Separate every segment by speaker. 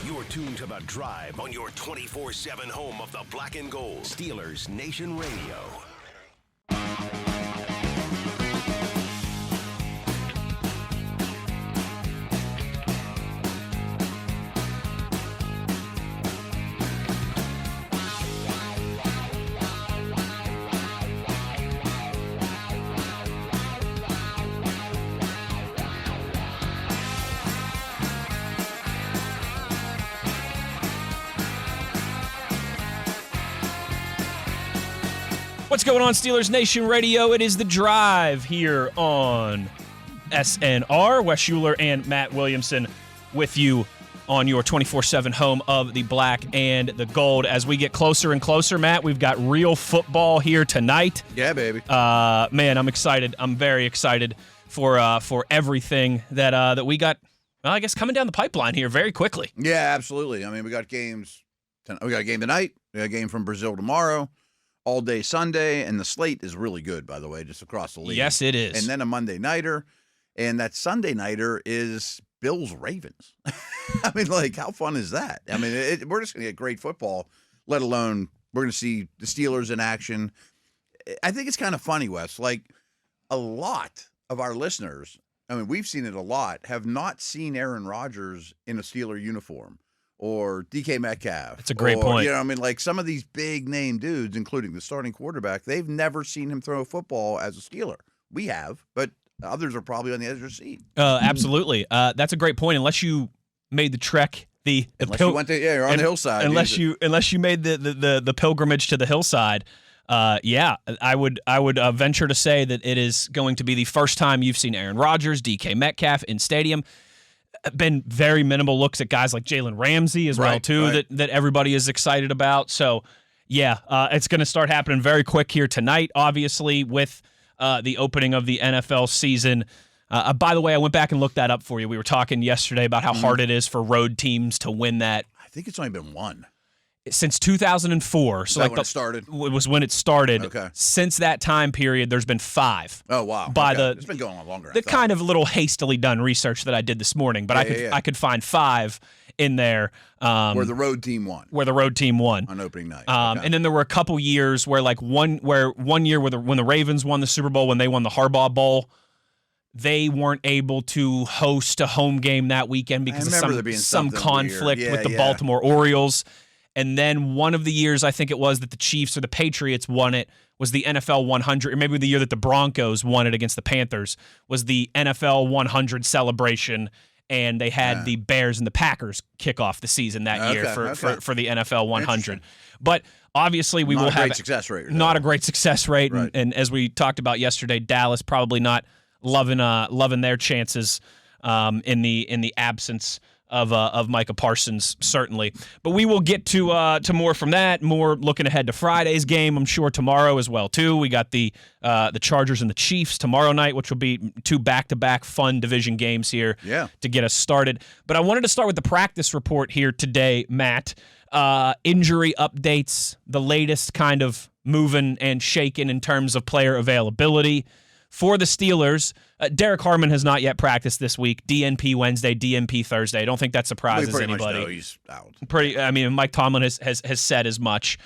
Speaker 1: You're tuned to The Drive on your 24/7 home of the black and gold. Steelers Nation Radio.
Speaker 2: What's going on, Steelers Nation Radio? It is The Drive here on SNR. Wes Uhler and Matt Williamson with you on your 24/7 home of the black and the gold. As we get closer and closer, Matt, we've got real football here tonight.
Speaker 3: Yeah, baby.
Speaker 2: Man, I'm excited. I'm very excited for everything that we got, well, I guess, coming down the pipeline here very quickly.
Speaker 3: Yeah, absolutely. I mean, we got games. We got a game tonight. We got a game from Brazil tomorrow. All day Sunday, and the slate is really good, by the way, just across the league.
Speaker 2: Yes, it is.
Speaker 3: And then a Monday nighter, and that Sunday nighter is Bills-Ravens. I mean, like, how fun is that? I mean, we're just going to get great football, let alone we're going to see the Steelers in action. I think it's kind of funny, Wes, like a lot of our listeners, I mean, we've seen it a lot, have not seen Aaron Rodgers in a Steeler uniform. Or DK Metcalf.
Speaker 2: That's a great point.
Speaker 3: You know, I mean, like some of these big name dudes, including the starting quarterback, they've never seen him throw a football as a Steeler. We have, but others are probably on the edge of their seat.
Speaker 2: Absolutely. That's a great point. Unless you made the trek, you're
Speaker 3: on the hillside.
Speaker 2: Unless you made the pilgrimage to the hillside. I would venture to say that it is going to be the first time you've seen Aaron Rodgers, DK Metcalf in stadium. Been very minimal looks at guys like Jalen Ramsey as well, too, that everybody is excited about. So, yeah, it's going to start happening very quick here tonight, obviously, with the opening of the NFL season. By the way, I went back and looked that up for you. We were talking yesterday about how hard it is for road teams to win that.
Speaker 3: I think it's only been one.
Speaker 2: Since 2004.
Speaker 3: So like when it started?
Speaker 2: It was when it started.
Speaker 3: Okay.
Speaker 2: Since that time period, there's been 5.
Speaker 3: Oh, wow. It's been going on longer.
Speaker 2: The kind of little hastily done research that I did this morning, but I could find 5 in there.
Speaker 3: Where the road team won.
Speaker 2: On
Speaker 3: opening night.
Speaker 2: And then there were a couple years where one year when the Ravens won the Super Bowl, when they won the Harbaugh Bowl, they weren't able to host a home game that weekend because of some conflict with the Baltimore Orioles. And then one of the years, I think it was, that the Chiefs or the Patriots won it was the NFL 100, or maybe the year that the Broncos won it against the Panthers was the NFL 100 celebration, and they had the Bears and the Packers kick off the season that year for the NFL 100. But obviously we will have a great success rate.
Speaker 3: Right.
Speaker 2: And as we talked about yesterday, Dallas probably not loving their chances in the absence of Micah Parsons, certainly. But we will get to more from that, more looking ahead to Friday's game, I'm sure tomorrow as well, too. We got the Chargers and the Chiefs tomorrow night, which will be 2 back-to-back fun division games here to get us started. But I wanted to start with the practice report here today, Matt. Injury updates, the latest kind of moving and shaking in terms of player availability. For the Steelers, Derek Harmon has not yet practiced this week. DNP Wednesday, DNP Thursday. I don't think that surprises anybody.
Speaker 3: Much know he's out.
Speaker 2: Mike Tomlin has said as much.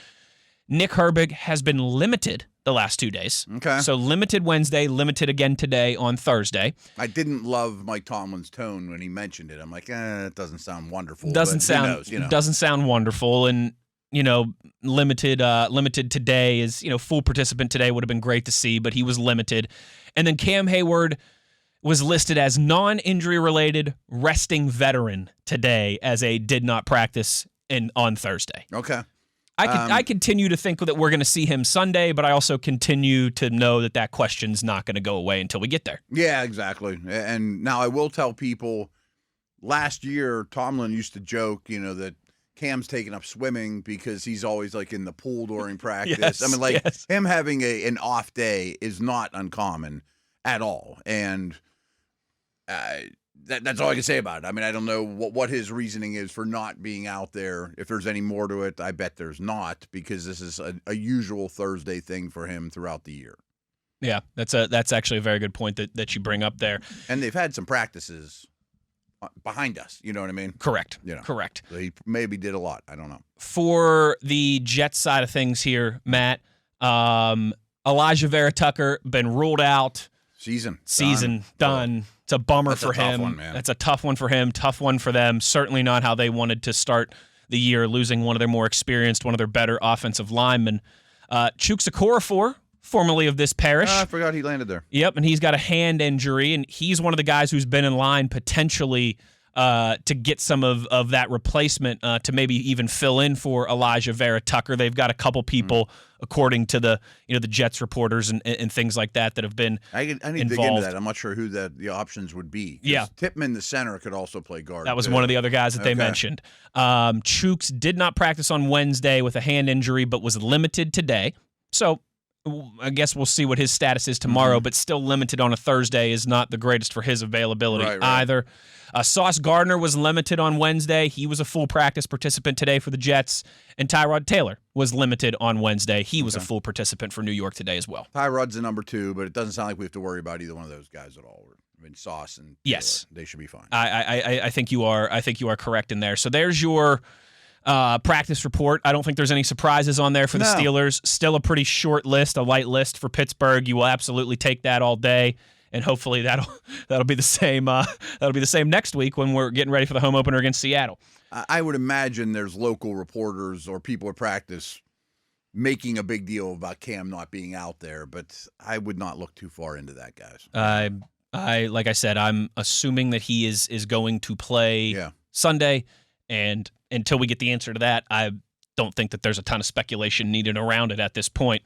Speaker 2: Nick Herbig has been limited the last 2 days.
Speaker 3: Okay.
Speaker 2: So limited Wednesday, limited again today on Thursday.
Speaker 3: I didn't love Mike Tomlin's tone when he mentioned it. I'm like, it doesn't sound wonderful.
Speaker 2: Doesn't sound wonderful, and limited today is, full participant today would have been great to see, but he was limited. And then Cam Hayward was listed as non-injury related resting veteran today as a did not practice on Thursday.
Speaker 3: Okay.
Speaker 2: I continue to think that we're going to see him Sunday, but I also continue to know that question's not going to go away until we get there.
Speaker 3: Yeah, exactly. And now I will tell people, last year Tomlin used to joke, that Cam's taking up swimming because he's always like in the pool during practice.
Speaker 2: Yes,
Speaker 3: I mean, him having an off day is not uncommon at all. And that's all I can say about it. I mean, I don't know what his reasoning is for not being out there. If there's any more to it, I bet there's not, because this is a usual Thursday thing for him throughout the year.
Speaker 2: Yeah, that's actually a very good point that you bring up there.
Speaker 3: And they've had some practices behind us. You know what I mean?
Speaker 2: Correct.
Speaker 3: You know.
Speaker 2: Correct.
Speaker 3: So he maybe did a lot. I don't know.
Speaker 2: For the Jets side of things here, Matt, Elijah Vera Tucker been ruled out.
Speaker 3: Season
Speaker 2: done. It's a bummer
Speaker 3: That's
Speaker 2: for
Speaker 3: a tough
Speaker 2: him.
Speaker 3: one, man.
Speaker 2: That's a tough one for him. Tough one for them. Certainly not how they wanted to start the year, losing one of their more experienced, one of their better offensive linemen. Chooks Okorafor, formerly of this parish.
Speaker 3: I forgot he landed there.
Speaker 2: Yep, and he's got a hand injury, and he's one of the guys who's been in line potentially to get some of that replacement to maybe even fill in for Elijah Vera Tucker. They've got a couple people, according to the Jets reporters and things like that have been
Speaker 3: I need
Speaker 2: involved.
Speaker 3: to dig into that. I'm not sure who the options would be.
Speaker 2: Yeah.
Speaker 3: Tippmann, the center, could also play guard.
Speaker 2: That was
Speaker 3: too.
Speaker 2: one of the other guys that they mentioned. Chooks did not practice on Wednesday with a hand injury, but was limited today. So I guess we'll see what his status is tomorrow, but still limited on a Thursday is not the greatest for his availability either. Sauce Gardner was limited on Wednesday. He was a full practice participant today for the Jets. And Tyrod Taylor was limited on Wednesday. He was a full participant for New York today as well.
Speaker 3: Tyrod's the number 2, but it doesn't sound like we have to worry about either one of those guys at all. I mean, Sauce and Taylor,
Speaker 2: yes,
Speaker 3: they should be fine.
Speaker 2: I think you are. I think you are correct in there. So there's your practice report. I don't think there's any surprises on there for the Steelers. Still a pretty short list, a light list for Pittsburgh. You will absolutely take that all day, and hopefully that'll be the same. That'll be the same next week when we're getting ready for the home opener against Seattle.
Speaker 3: I would imagine there's local reporters or people at practice making a big deal about Cam not being out there, but I would not look too far into that, guys.
Speaker 2: I like I said, I'm assuming that he is going to play Sunday, and until we get the answer to that, I don't think that there's a ton of speculation needed around it at this point.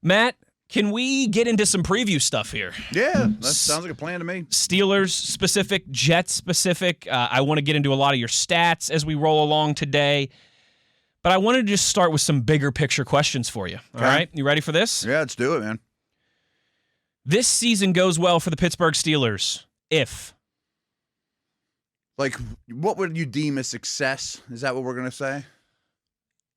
Speaker 2: Matt, can we get into some preview stuff here?
Speaker 3: Yeah, that sounds like a plan to me.
Speaker 2: Steelers specific, Jets specific. I want to get into a lot of your stats as we roll along today, but I wanted to just start with some bigger picture questions for you. All right, you ready for this?
Speaker 3: Yeah, let's do it, man.
Speaker 2: This season goes well for the Pittsburgh Steelers if...
Speaker 3: Like, what would you deem a success? Is that what we're going to say?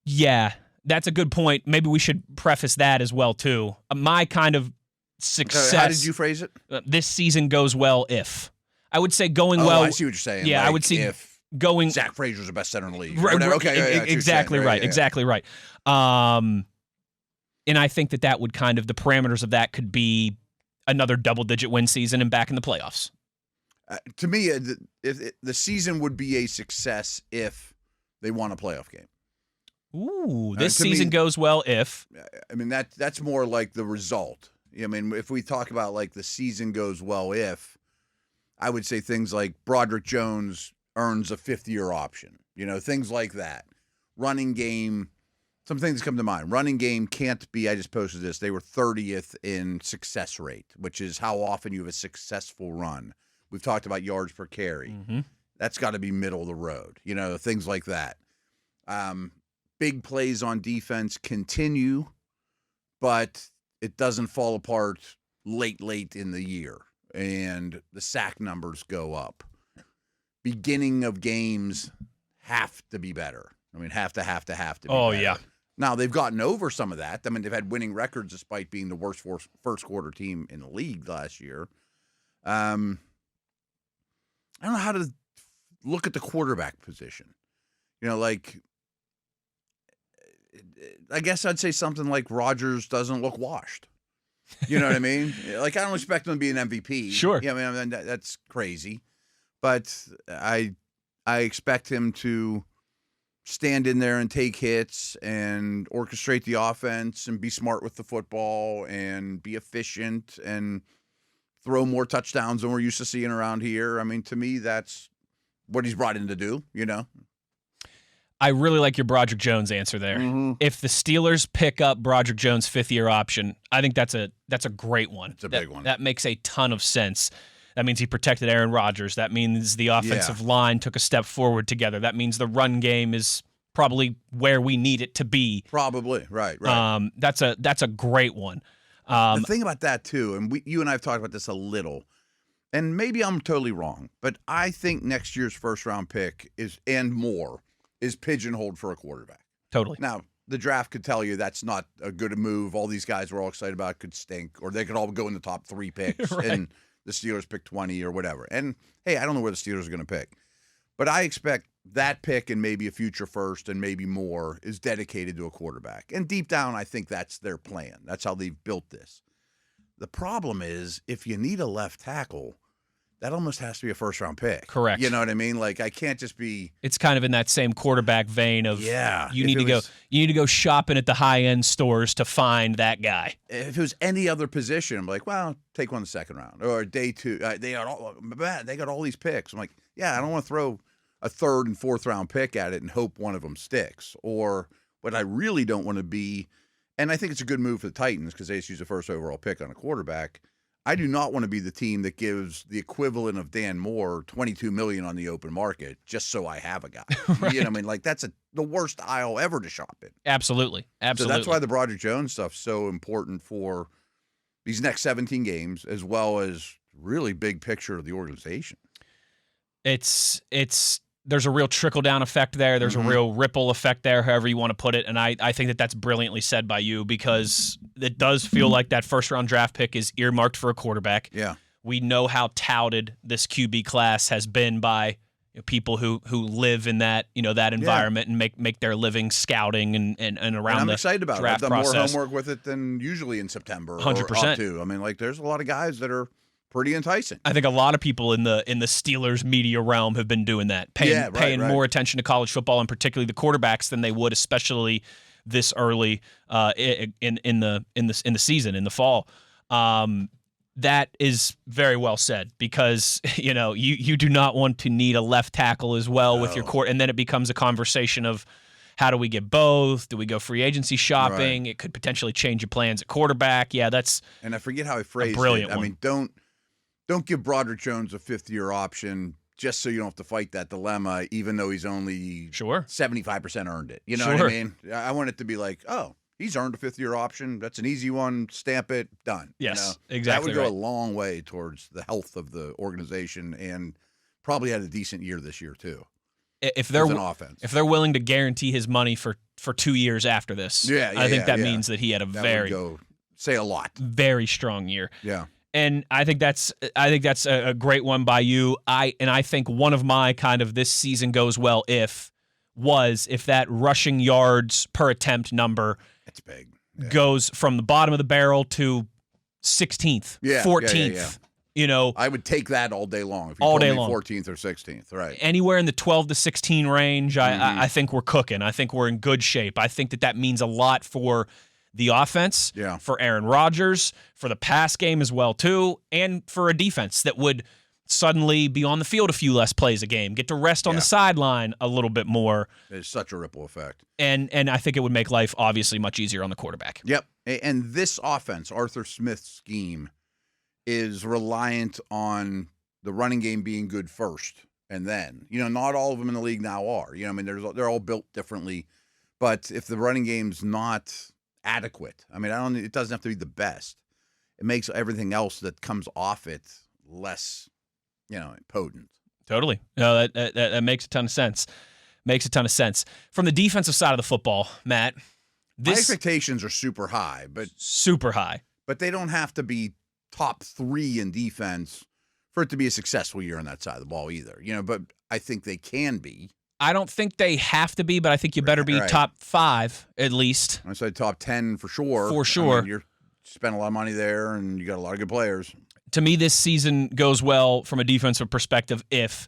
Speaker 2: Yeah, that's a good point. Maybe we should preface that as well, too. My kind of success...
Speaker 3: How did you phrase it?
Speaker 2: This season goes well if. I would say going well...
Speaker 3: I see what you're saying.
Speaker 2: Yeah,
Speaker 3: like
Speaker 2: I would see
Speaker 3: if
Speaker 2: going...
Speaker 3: Zach Fraser's the best center in the league.
Speaker 2: Right,
Speaker 3: okay,
Speaker 2: exactly right. Exactly right. And I think that would kind of... The parameters of that could be another double-digit win season and back in the playoffs.
Speaker 3: To me, the season would be a success if they won a playoff game.
Speaker 2: Ooh, this season goes well if.
Speaker 3: I mean, that's more like the result. I mean, if we talk about like the season goes well if, I would say things like Broderick Jones earns a 5th-year option. You know, things like that. Running game, some things come to mind. Running game can't be, I just posted this, they were 30th in success rate, which is how often you have a successful run. We've talked about yards per carry.
Speaker 2: Mm-hmm.
Speaker 3: That's got to be middle of the road, you know, things like that. Big plays on defense continue, but it doesn't fall apart late in the year, and the sack numbers go up. Beginning of games have to be better. I mean, have to be better.
Speaker 2: Yeah.
Speaker 3: Now, they've gotten over some of that. I mean, they've had winning records despite being the worst first quarter team in the league last year. I don't know how to look at the quarterback position. You know, like, I guess I'd say something like Rodgers doesn't look washed. You know what I mean? Like, I don't expect him to be an MVP.
Speaker 2: Sure.
Speaker 3: Yeah, I mean, that's crazy. But I expect him to stand in there and take hits and orchestrate the offense and be smart with the football and be efficient and throw more touchdowns than we're used to seeing around here. I mean, to me, that's what he's brought in to do, you know?
Speaker 2: I really like your Broderick Jones answer there.
Speaker 3: Mm-hmm.
Speaker 2: If the Steelers pick up Broderick Jones' 5th-year option, I think that's a great one.
Speaker 3: It's a big one.
Speaker 2: That makes a ton of sense. That means he protected Aaron Rodgers. That means the offensive line took a step forward together. That means the run game is probably where we need it to be.
Speaker 3: Probably, right.
Speaker 2: That's a great one.
Speaker 3: The thing about that, too, and you and I have talked about this a little, and maybe I'm totally wrong, but I think next year's first-round pick is pigeonholed for a quarterback.
Speaker 2: Totally.
Speaker 3: Now, the draft could tell you that's not a good move. All these guys we're all excited about could stink, or they could all go in the top 3 picks,
Speaker 2: Right.
Speaker 3: and the Steelers pick 20 or whatever. And, hey, I don't know where the Steelers are going to pick. But I expect that pick and maybe a future first and maybe more is dedicated to a quarterback. And deep down, I think that's their plan. That's how they've built this. The problem is if you need a left tackle, that almost has to be a first-round pick.
Speaker 2: Correct.
Speaker 3: You know what I mean? Like, I can't just be.
Speaker 2: It's kind of in that same quarterback vein of you need to go shopping at the high-end stores to find that guy.
Speaker 3: If it was any other position, I'm like, well, take one in the second round or day two. They got all these picks. I'm like, yeah, I don't want to throw a third and fourth round pick at it and hope one of them sticks. Or what I really don't want to be, and I think it's a good move for the Titans because they just use the first overall pick on a quarterback. I do not want to be the team that gives the equivalent of Dan Moore $22 million on the open market just so I have a guy.
Speaker 2: Right.
Speaker 3: You know what I mean? Like, that's the worst aisle ever to shop in.
Speaker 2: Absolutely.
Speaker 3: So that's why the Broderick Jones stuff's so important for these next 17 games, as well as really big picture of the organization.
Speaker 2: There's a real trickle-down effect there. There's a real ripple effect there, however you want to put it. And I think that's brilliantly said by you because it does feel like that first-round draft pick is earmarked for a quarterback.
Speaker 3: Yeah.
Speaker 2: We know how touted this QB class has been by people who live in that that environment and make their living scouting and around
Speaker 3: and
Speaker 2: the
Speaker 3: I'm excited about
Speaker 2: draft
Speaker 3: it. I've done
Speaker 2: process.
Speaker 3: more homework with it than usually in September.
Speaker 2: 100%.
Speaker 3: Too. I mean, like, there's a lot of guys that are pretty enticing.
Speaker 2: I think a lot of people in the Steelers media realm have been doing that, paying more attention to college football and particularly the quarterbacks than they would, especially this early in the season in the fall. That is very well said because you do not want to need a left tackle as well with your court, and then it becomes a conversation of how do we get both? Do we go free agency shopping? Right. It could potentially change your plans at quarterback. Yeah, that's
Speaker 3: and I forget how I phrased
Speaker 2: a brilliant
Speaker 3: it.
Speaker 2: One.
Speaker 3: I mean, don't give Broderick Jones a fifth-year option just so you don't have to fight that dilemma, even though he's only 75% earned it. You know what I mean? I want it to be like, oh, he's earned a fifth-year option. That's an easy one. Stamp it. Done.
Speaker 2: Yes, exactly.
Speaker 3: That would go a long way towards the health of the organization and probably had a decent year this year too.
Speaker 2: If they're willing to guarantee his money for 2 years after this, I think that means that he had
Speaker 3: say a lot.
Speaker 2: Very strong year.
Speaker 3: Yeah.
Speaker 2: And I think that's a great one by you. I think one of my kind of this season goes well if that rushing yards per attempt number
Speaker 3: it's big.
Speaker 2: Goes from the bottom of the barrel to 16th, 14th.
Speaker 3: I would take that all day long. If you
Speaker 2: all
Speaker 3: told
Speaker 2: day
Speaker 3: me
Speaker 2: long.
Speaker 3: 14th or 16th, right?
Speaker 2: Anywhere in the 12 to 16 range, I think we're cooking. I think we're in good shape. I think that means a lot for the offense, for Aaron Rodgers, for the pass game as well too, and for a defense that would suddenly be on the field a few less plays a game, get to rest on the sideline a little bit more.
Speaker 3: It's such a ripple effect.
Speaker 2: And I think it would make life obviously much easier on the quarterback.
Speaker 3: Yep. And this offense, Arthur Smith's scheme, is reliant on the running game being good first. And then, not all of them in the league now are. I mean, they're all built differently. But if the running game's not adequate, I mean, it doesn't have to be the best. It makes everything else that comes off it less potent.
Speaker 2: Totally. No, that makes a ton of sense. Makes a ton of sense. From the defensive side of the football, Matt,
Speaker 3: my expectations are super high, but they don't have to be top 3 in defense for it to be a successful year on that side of the ball either. But I think they can be.
Speaker 2: I don't think they have to be, but I think you better be top 5 at least.
Speaker 3: I said top 10 for sure.
Speaker 2: For sure.
Speaker 3: I mean, you spend a lot of money there, and you got a lot of good players.
Speaker 2: To me, this season goes well from a defensive perspective if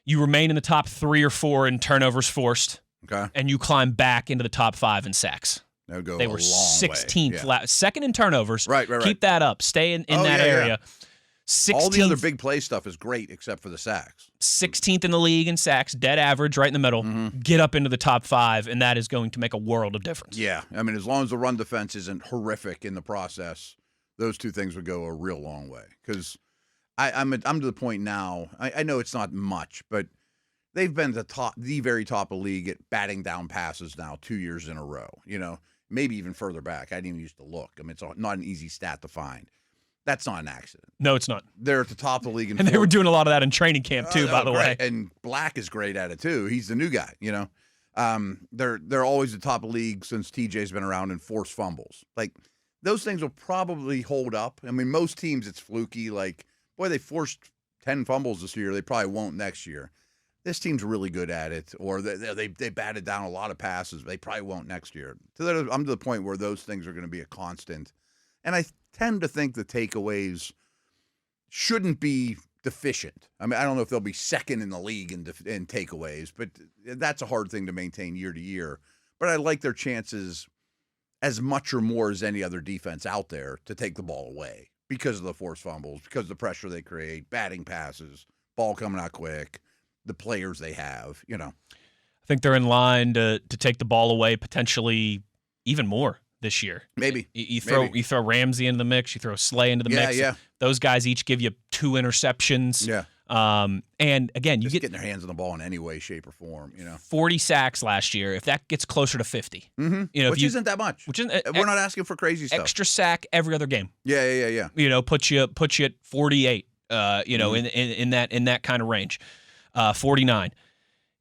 Speaker 2: you remain in the top 3 or 4 in turnovers forced, and you climb back into the top 5 in sacks.
Speaker 3: That would go
Speaker 2: they were 16th, second in turnovers.
Speaker 3: Right.
Speaker 2: Keep that up. Stay in that area. 16th,
Speaker 3: all the other big play stuff is great except for the sacks.
Speaker 2: 16th in the league in sacks, dead average, right in the middle. Mm-hmm. Get up into the top 5, and that is going to make a world of difference.
Speaker 3: Yeah, I mean, as long as the run defense isn't horrific in the process, those two things would go a real long way. Because I'm to the point now. I know it's not much, but they've been the very top of the league at batting down passes now 2 years in a row. Maybe even further back. I didn't even used to look. I mean, it's not an easy stat to find. That's not an accident.
Speaker 2: No, it's not.
Speaker 3: They're at the top of the league.
Speaker 2: And they were doing a lot of that in training camp, too, by the way.
Speaker 3: And Black is great at it, too. He's the new guy, They're always the top of the league since TJ's been around in forced fumbles. Like, those things will probably hold up. I mean, most teams, it's fluky. Like, boy, they forced 10 fumbles this year. They probably won't next year. This team's really good at it, or they batted down a lot of passes. They probably won't next year. I'm to the point where those things are going to be a constant. And I tend to think the takeaways shouldn't be deficient. I mean, I don't know if they'll be second in the league in takeaways, but that's a hard thing to maintain year to year. But I like their chances as much or more as any other defense out there to take the ball away because of the forced fumbles, because of the pressure they create, batting passes, ball coming out quick, the players they have, you know.
Speaker 2: I think they're in line to take the ball away potentially even more this year.
Speaker 3: Maybe.
Speaker 2: You throw Ramsey into the mix, you throw Slay into the mix.
Speaker 3: Yeah.
Speaker 2: Those guys each give you 2 interceptions.
Speaker 3: Yeah.
Speaker 2: And again, you
Speaker 3: just
Speaker 2: get
Speaker 3: getting their hands on the ball in any way, shape, or form, you know.
Speaker 2: 40 sacks last year. If that gets closer to 50,
Speaker 3: you know, which isn't that much. We're not asking for crazy stuff.
Speaker 2: Extra sack every other game.
Speaker 3: Yeah.
Speaker 2: You know, put you at 48. You know, in that kind of range. 49.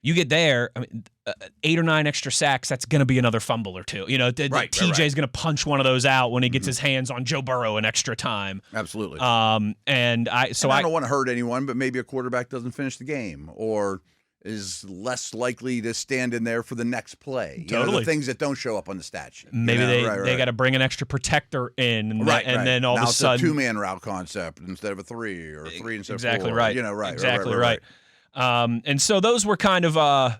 Speaker 2: You get there, I mean, 8 or 9 extra sacks, that's going to be another fumble or two. You know, TJ's going to punch one of those out when he gets his hands on Joe Burrow in extra time.
Speaker 3: Absolutely.
Speaker 2: And I don't
Speaker 3: want to hurt anyone, but maybe a quarterback doesn't finish the game or is less likely to stand in there for the next play. You know, the things that don't show up on the stat sheet.
Speaker 2: Maybe they got to bring an extra protector in, and then all
Speaker 3: now
Speaker 2: of a sudden,
Speaker 3: it's a 2-man route concept instead of a 3, or 3 instead of 4.
Speaker 2: Exactly right.
Speaker 3: You know,
Speaker 2: Exactly right. And so those were kind of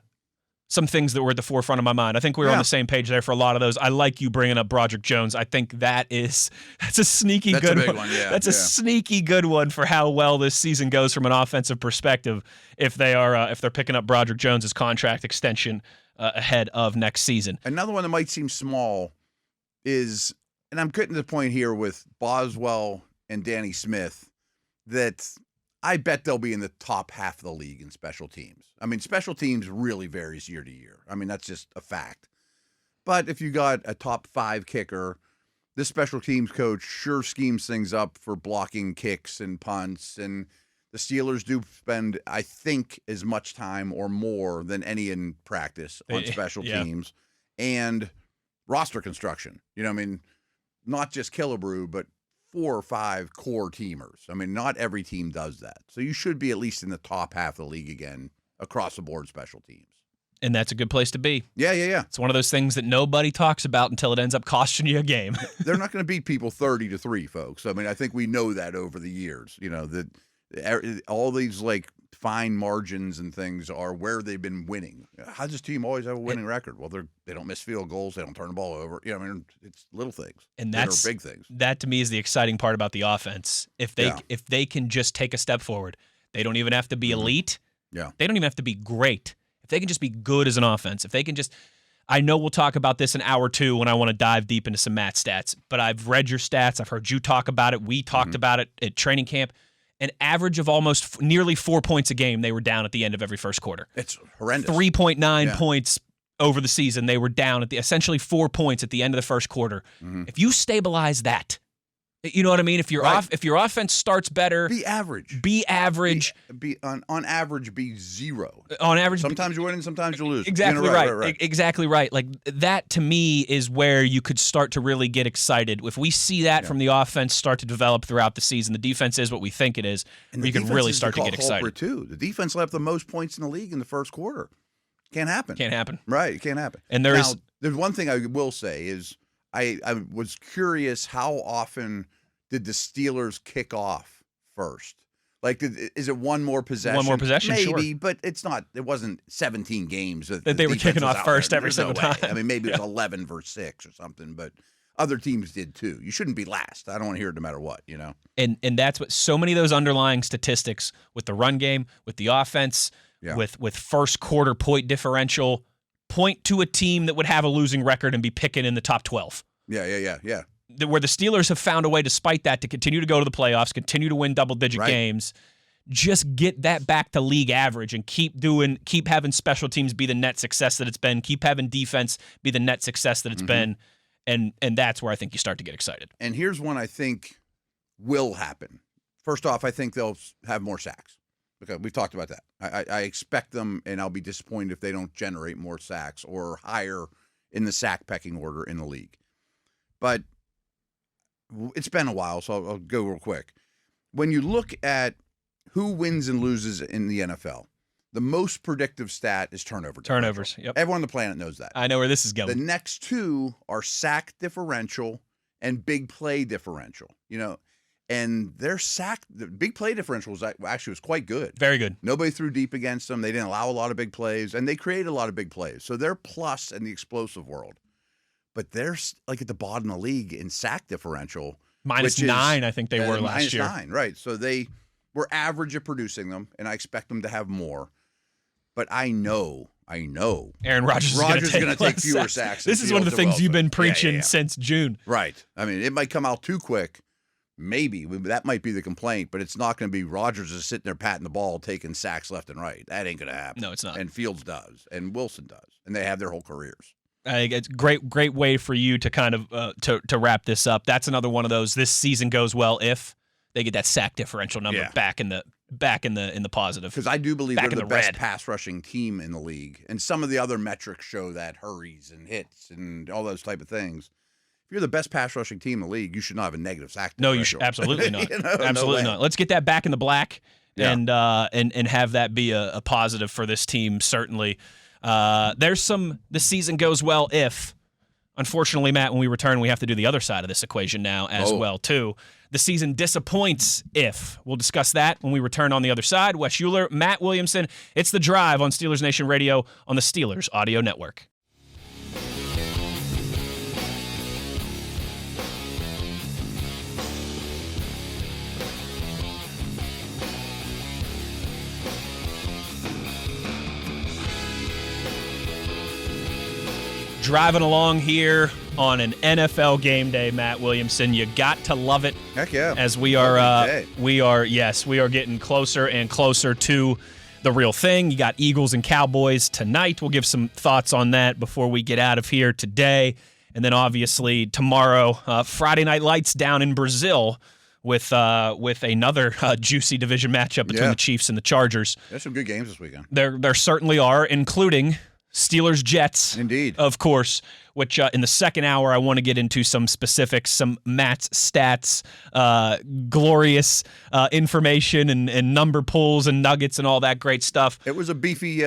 Speaker 2: some things that were at the forefront of my mind. I think we were on the same page there for a lot of those. I like you bringing up Broderick Jones. I think that's a sneaky good
Speaker 3: one.
Speaker 2: Yeah, that's a sneaky good one for how well this season goes from an offensive perspective. If they're picking up Broderick Jones' contract extension ahead of next season.
Speaker 3: Another one that might seem small is, and I'm getting to the point here with Boswell and Danny Smith, that I bet they'll be in the top half of the league in special teams. I mean, special teams really varies year to year. I mean, that's just a fact. But if you got a top 5 kicker, this special teams coach sure schemes things up for blocking kicks and punts. And the Steelers do spend, I think, as much time or more than any in practice on special teams and roster construction. You know, I mean, not just Killebrew, but 4 or 5 core teamers. I mean, not every team does that. So you should be at least in the top half of the league again across the board special teams.
Speaker 2: And that's a good place to be.
Speaker 3: Yeah.
Speaker 2: It's one of those things that nobody talks about until it ends up costing you a game.
Speaker 3: They're not going to beat people 30-3, folks. I mean, I think we know that over the years, you know, that all these like fine margins and things are where they've been winning. How does this team always have a winning record? Well, they don't miss field goals. They don't turn the ball over. You know, I mean, it's little things.
Speaker 2: And that's
Speaker 3: big things.
Speaker 2: That to me is the exciting part about the offense. If they can just take a step forward, they don't even have to be elite.
Speaker 3: Yeah.
Speaker 2: They don't even have to be great. If they can just be good as an offense, if they can just, I know we'll talk about this in hour 2 when I want to dive deep into some Matt stats, but I've read your stats. I've heard you talk about it. We talked about it at training camp. An average of almost nearly 4 points a game they were down at the end of every first quarter.
Speaker 3: It's horrendous.
Speaker 2: 3.9 points over the season. They were down at essentially 4 points at the end of the first quarter. If you stabilize that, you know what I mean? If your offense starts better,
Speaker 3: be average.
Speaker 2: Be average.
Speaker 3: Be on average, be 0.
Speaker 2: On average,
Speaker 3: sometimes you win and sometimes you lose.
Speaker 2: Exactly
Speaker 3: you know,
Speaker 2: right. Exactly right. Like that to me is where you could start to really get excited. If we see that from the offense start to develop throughout the season, the defense is what we think it is. And you can really start to get excited.
Speaker 3: Too. The defense left the most points in the league in the first quarter. Can't happen. Right. It can't happen.
Speaker 2: And there's
Speaker 3: one thing I will say is I was curious how often did the Steelers kick off first? Like, is it one more possession?
Speaker 2: One more possession,
Speaker 3: maybe,
Speaker 2: sure.
Speaker 3: But it's not. It wasn't 17 games that
Speaker 2: they were kicking off first every single time.
Speaker 3: I mean, maybe it was 11 versus 6 or something, but other teams did too. You shouldn't be last. I don't want to hear it no matter what, you know.
Speaker 2: And that's what so many of those underlying statistics with the run game, with the offense, with first quarter point differential, point to a team that would have a losing record and be picking in the top 12.
Speaker 3: Yeah.
Speaker 2: Where the Steelers have found a way, despite that, to continue to go to the playoffs, continue to win double-digit games, just get that back to league average and keep having special teams be the net success that it's been, keep having defense be the net success that it's been, and that's where I think you start to get excited.
Speaker 3: And here's one I think will happen. First off, I think they'll have more sacks. Okay, we've talked about that. I expect them, and I'll be disappointed if they don't generate more sacks or higher in the sack pecking order in the league. But it's been a while, so I'll go real quick. when you look at who wins and loses in the NFL, the most predictive stat is turnover.
Speaker 2: Turnovers. Yep.
Speaker 3: Everyone on the planet knows that.
Speaker 2: I know where this is going.
Speaker 3: The next two are sack differential and big play differential. And the big play differential was quite good.
Speaker 2: Very good.
Speaker 3: Nobody threw deep against them. They didn't allow a lot of big plays, and they created a lot of big plays. So they're plus in the explosive world. But they're like at the bottom of the league in sack differential.
Speaker 2: -9, I think they were last year.
Speaker 3: -9, right. So they were average at producing them, and I expect them to have more. But I know
Speaker 2: Aaron Rodgers is going to take
Speaker 3: fewer sacks.
Speaker 2: This is one of the things you've been preaching since June.
Speaker 3: Right. I mean, it might come out too quick. Maybe. That might be the complaint, but it's not going to be Rodgers is sitting there patting the ball, taking sacks left and right. That ain't going to happen.
Speaker 2: No, it's not.
Speaker 3: And Fields does, and Wilson does, and they have their whole careers.
Speaker 2: It's great way for you to kind of to wrap this up. That's another one of those. This season goes well if they get that sack differential number back in the positive.
Speaker 3: Because I do believe they're the best
Speaker 2: red.
Speaker 3: pass rushing team in the league, and some of the other metrics show that hurries and hits and all those type of things. If you're the best pass rushing team in the league, you should not have a negative sack differential.
Speaker 2: No, you should absolutely not. Absolutely
Speaker 3: no
Speaker 2: not. Let's get that back in the black and have that be a positive for this team. Certainly, the season goes well if. Unfortunately, Matt, when we return, we have to do the other side of this equation now as well, too. The season disappoints if. We'll discuss that when we return on the other side. Wes Uhler, Matt Williamson. It's The Drive on Steelers Nation Radio on the Steelers Audio Network. Driving along here on an NFL game day, Matt Williamson. You got to love it.
Speaker 3: Heck yeah.
Speaker 2: As we are getting closer and closer to the real thing. You got Eagles and Cowboys tonight. We'll give some thoughts on that before we get out of here today. And then obviously tomorrow, Friday Night Lights down in Brazil with another juicy division matchup between the Chiefs and the Chargers.
Speaker 3: There's some good games this weekend.
Speaker 2: There certainly are, including Steelers-Jets,
Speaker 3: indeed,
Speaker 2: of course, which in the second hour I want to get into some specifics, some Matt's stats, glorious information and number pulls and nuggets and all that great stuff.
Speaker 3: It was a beefy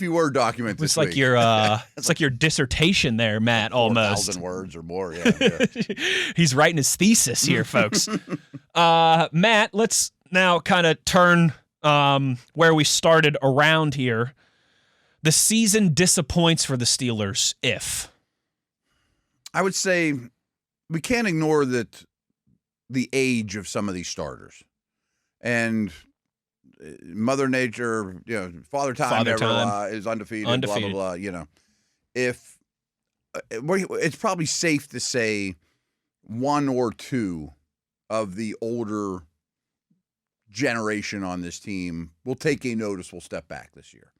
Speaker 3: Word document this week.
Speaker 2: It's like your dissertation there, Matt, almost.
Speaker 3: 4,000 words or more, yeah.
Speaker 2: He's writing his thesis here, folks. Matt, let's now kind of turn where we started around here. The season disappoints for the Steelers if.
Speaker 3: I would say we can't ignore the age of some of these starters. And Mother Nature, Father Time is undefeated, blah, blah, blah, If it's probably safe to say one or two of the older generation on this team will take a noticeable step back this year.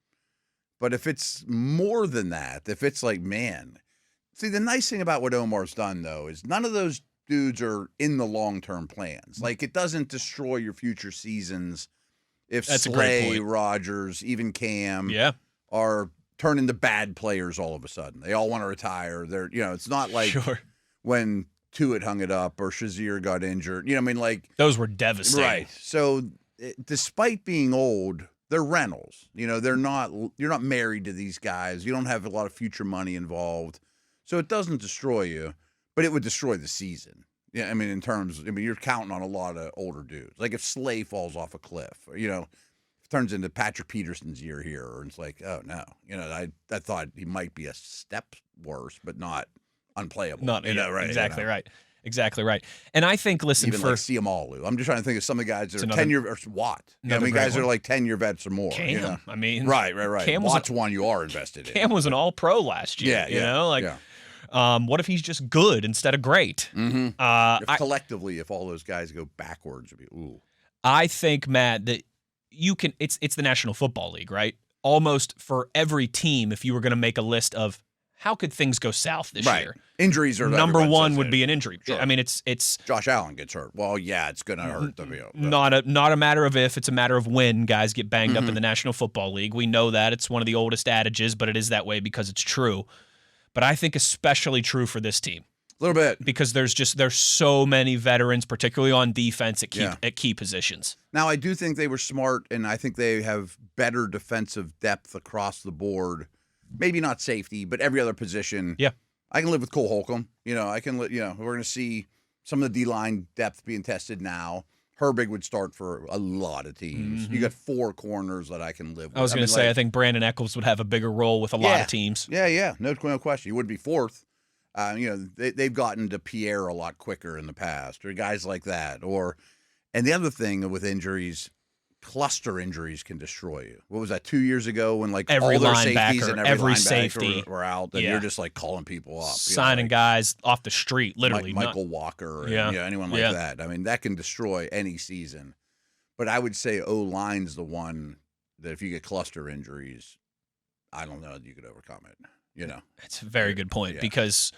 Speaker 3: But if it's more than that, if it's like, man, see, the nice thing about what Omar's done, though, is none of those dudes are in the long-term plans. Like, it doesn't destroy your future seasons if Slay, Rodgers, even Cam are turning into bad players all of a sudden. They all want to retire. It's not like when Tuitt hung it up or Shazier got injured.
Speaker 2: Those were devastating.
Speaker 3: Right. So, despite being old, they're rentals. You're not married to these guys. You don't have a lot of future money involved. So it doesn't destroy you, but it would destroy the season. Yeah, you're counting on a lot of older dudes. Like if Slay falls off a cliff, or, it turns into Patrick Peterson's year here, or it's like, oh no. I thought he might be a step worse, but not unplayable.
Speaker 2: Right. Exactly right. Exactly right. And I think, listen,
Speaker 3: even like Siamalu. I'm just trying to think of some of the guys that are 10-year or Watt. Guys that are like 10-year vets or more.
Speaker 2: Cam.
Speaker 3: Right.
Speaker 2: Cam
Speaker 3: Watt's one you are invested in.
Speaker 2: Cam was an all-pro last year. What if he's just good instead of great?
Speaker 3: Mm-hmm. Collectively, if all those guys go backwards, it'd be ooh.
Speaker 2: I think, Matt, that you can. It's the National Football League, right? Almost for every team, if you were going to make a list of how could things go south this year?
Speaker 3: Injuries are
Speaker 2: number one would be an injury. Sure. It's
Speaker 3: Josh Allen gets hurt. Well, yeah, it's going to hurt the field.
Speaker 2: Not a matter of if, it's a matter of when guys get banged up in the National Football League. We know that. It's one of the oldest adages, but it is that way because it's true. But I think especially true for this team.
Speaker 3: A little bit.
Speaker 2: Because there's so many veterans, particularly on defense at
Speaker 3: Yeah.
Speaker 2: key positions.
Speaker 3: Now, I do think they were smart, and I think they have better defensive depth across the board. Maybe not safety, but every other position.
Speaker 2: Yeah.
Speaker 3: I can live with Cole Holcomb. We're going to see some of the D-line depth being tested now. Herbig would start for a lot of teams. You got 4 corners that I can live with.
Speaker 2: I was going to say, I think Brandon Eccles would have a bigger role with a lot of teams.
Speaker 3: Yeah. No question. He would be 4th. They've gotten to Pierre a lot quicker in the past, or guys like that. And the other thing with injuries, cluster injuries can destroy you. What was that, 2 years ago when
Speaker 2: every
Speaker 3: all their
Speaker 2: linebacker,
Speaker 3: safeties and
Speaker 2: every
Speaker 3: linebacker
Speaker 2: safety
Speaker 3: were out, and you're just calling people up,
Speaker 2: signing guys off the street, literally.
Speaker 3: Michael Walker, and, anyone like that. I mean, that can destroy any season. But I would say O-line's the one that if you get cluster injuries, I don't know that you could overcome it.
Speaker 2: It's a very good point because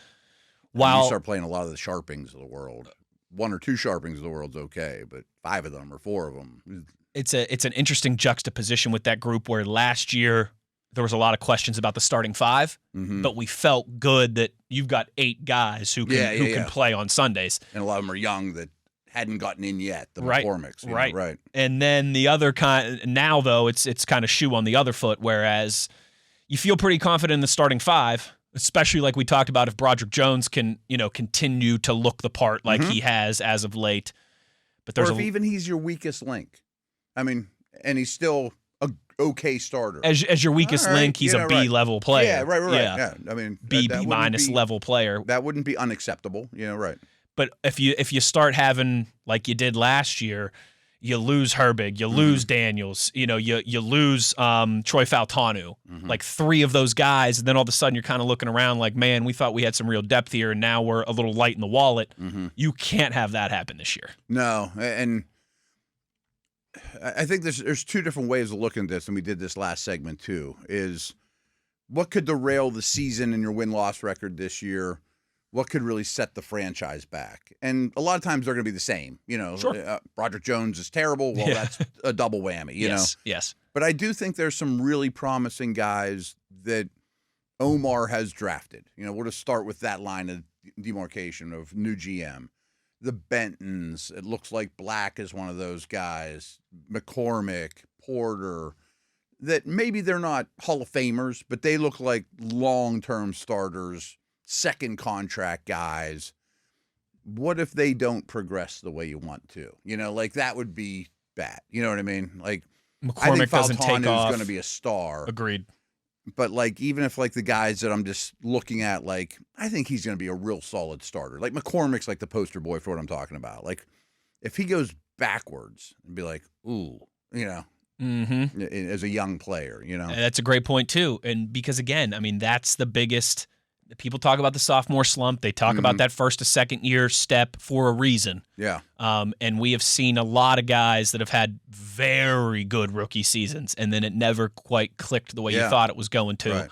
Speaker 3: while you start playing a lot of the Sharpings of the world, 1 or 2 Sharpings of the world's okay, but 5 of them or 4 of them.
Speaker 2: It's an interesting juxtaposition with that group where last year there was a lot of questions about the starting 5, but we felt good that you've got 8 guys who can play on Sundays.
Speaker 3: And a lot of them are young that hadn't gotten in yet, the McCormicks. Right.
Speaker 2: And then the other kind, now though, it's kind of shoe on the other foot, whereas you feel pretty confident in the starting 5, especially like we talked about if Broderick Jones can, continue to look the part like he has as of late. But there's
Speaker 3: even he's your weakest link. I mean, and he's still a okay starter.
Speaker 2: As your weakest link, he's a B-level player.
Speaker 3: Yeah, right. Yeah. I mean,
Speaker 2: B minus level player.
Speaker 3: That wouldn't be unacceptable. Right.
Speaker 2: But if you start having, like you did last year, you lose Herbig, you lose Daniels, you lose Troy Fautanu, like 3 of those guys, and then all of a sudden you're kind of looking around like, man, we thought we had some real depth here, and now we're a little light in the wallet. You can't have that happen this year.
Speaker 3: No, and I think there's 2 different ways of looking at this, and we did this last segment too, is what could derail the season and your win-loss record this year? What could really set the franchise back? And a lot of times they're going to be the same.
Speaker 2: Sure.
Speaker 3: Broderick Jones is terrible. Well, that's a double whammy, you know?
Speaker 2: Yes.
Speaker 3: But I do think there's some really promising guys that Omar has drafted. We'll just start with that line of demarcation of new GM. The Bentons, it looks like Black is one of those guys. McCormick, Porter, that maybe they're not Hall of Famers, but they look like long-term starters, second contract guys. What if they don't progress the way you want to? That would be bad. You know what I mean? Like,
Speaker 2: McCormick
Speaker 3: I think
Speaker 2: doesn't take off.
Speaker 3: is going to be a star.
Speaker 2: Agreed.
Speaker 3: But even if the guys that I'm just looking at, I think he's going to be a real solid starter. Like McCormick's the poster boy for what I'm talking about. If he goes backwards and be ooh, as a young player,
Speaker 2: And that's a great point too. And because again, I mean, that's the biggest. People talk about the sophomore slump. They talk about that first to second year step for a reason.
Speaker 3: Yeah.
Speaker 2: And we have seen a lot of guys that have had very good rookie seasons, and then it never quite clicked the way you thought it was going to.
Speaker 3: Right.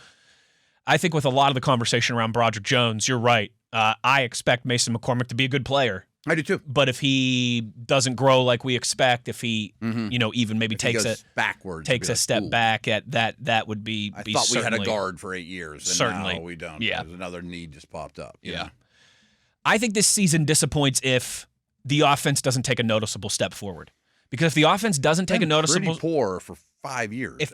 Speaker 2: I think with a lot of the conversation around Broderick Jones, you're right. I expect Mason McCormick to be a good player.
Speaker 3: I do too.
Speaker 2: But if he doesn't grow like we expect, if he, even maybe takes a step back at that would be.
Speaker 3: I thought we had a guard for 8 years. And
Speaker 2: certainly,
Speaker 3: now we don't.
Speaker 2: Yeah,
Speaker 3: because another need just popped up.
Speaker 2: Yeah, I think this season disappoints if the offense doesn't take a noticeable step forward. Because if the offense doesn't take a noticeable,
Speaker 3: pretty poor for 5 years.
Speaker 2: If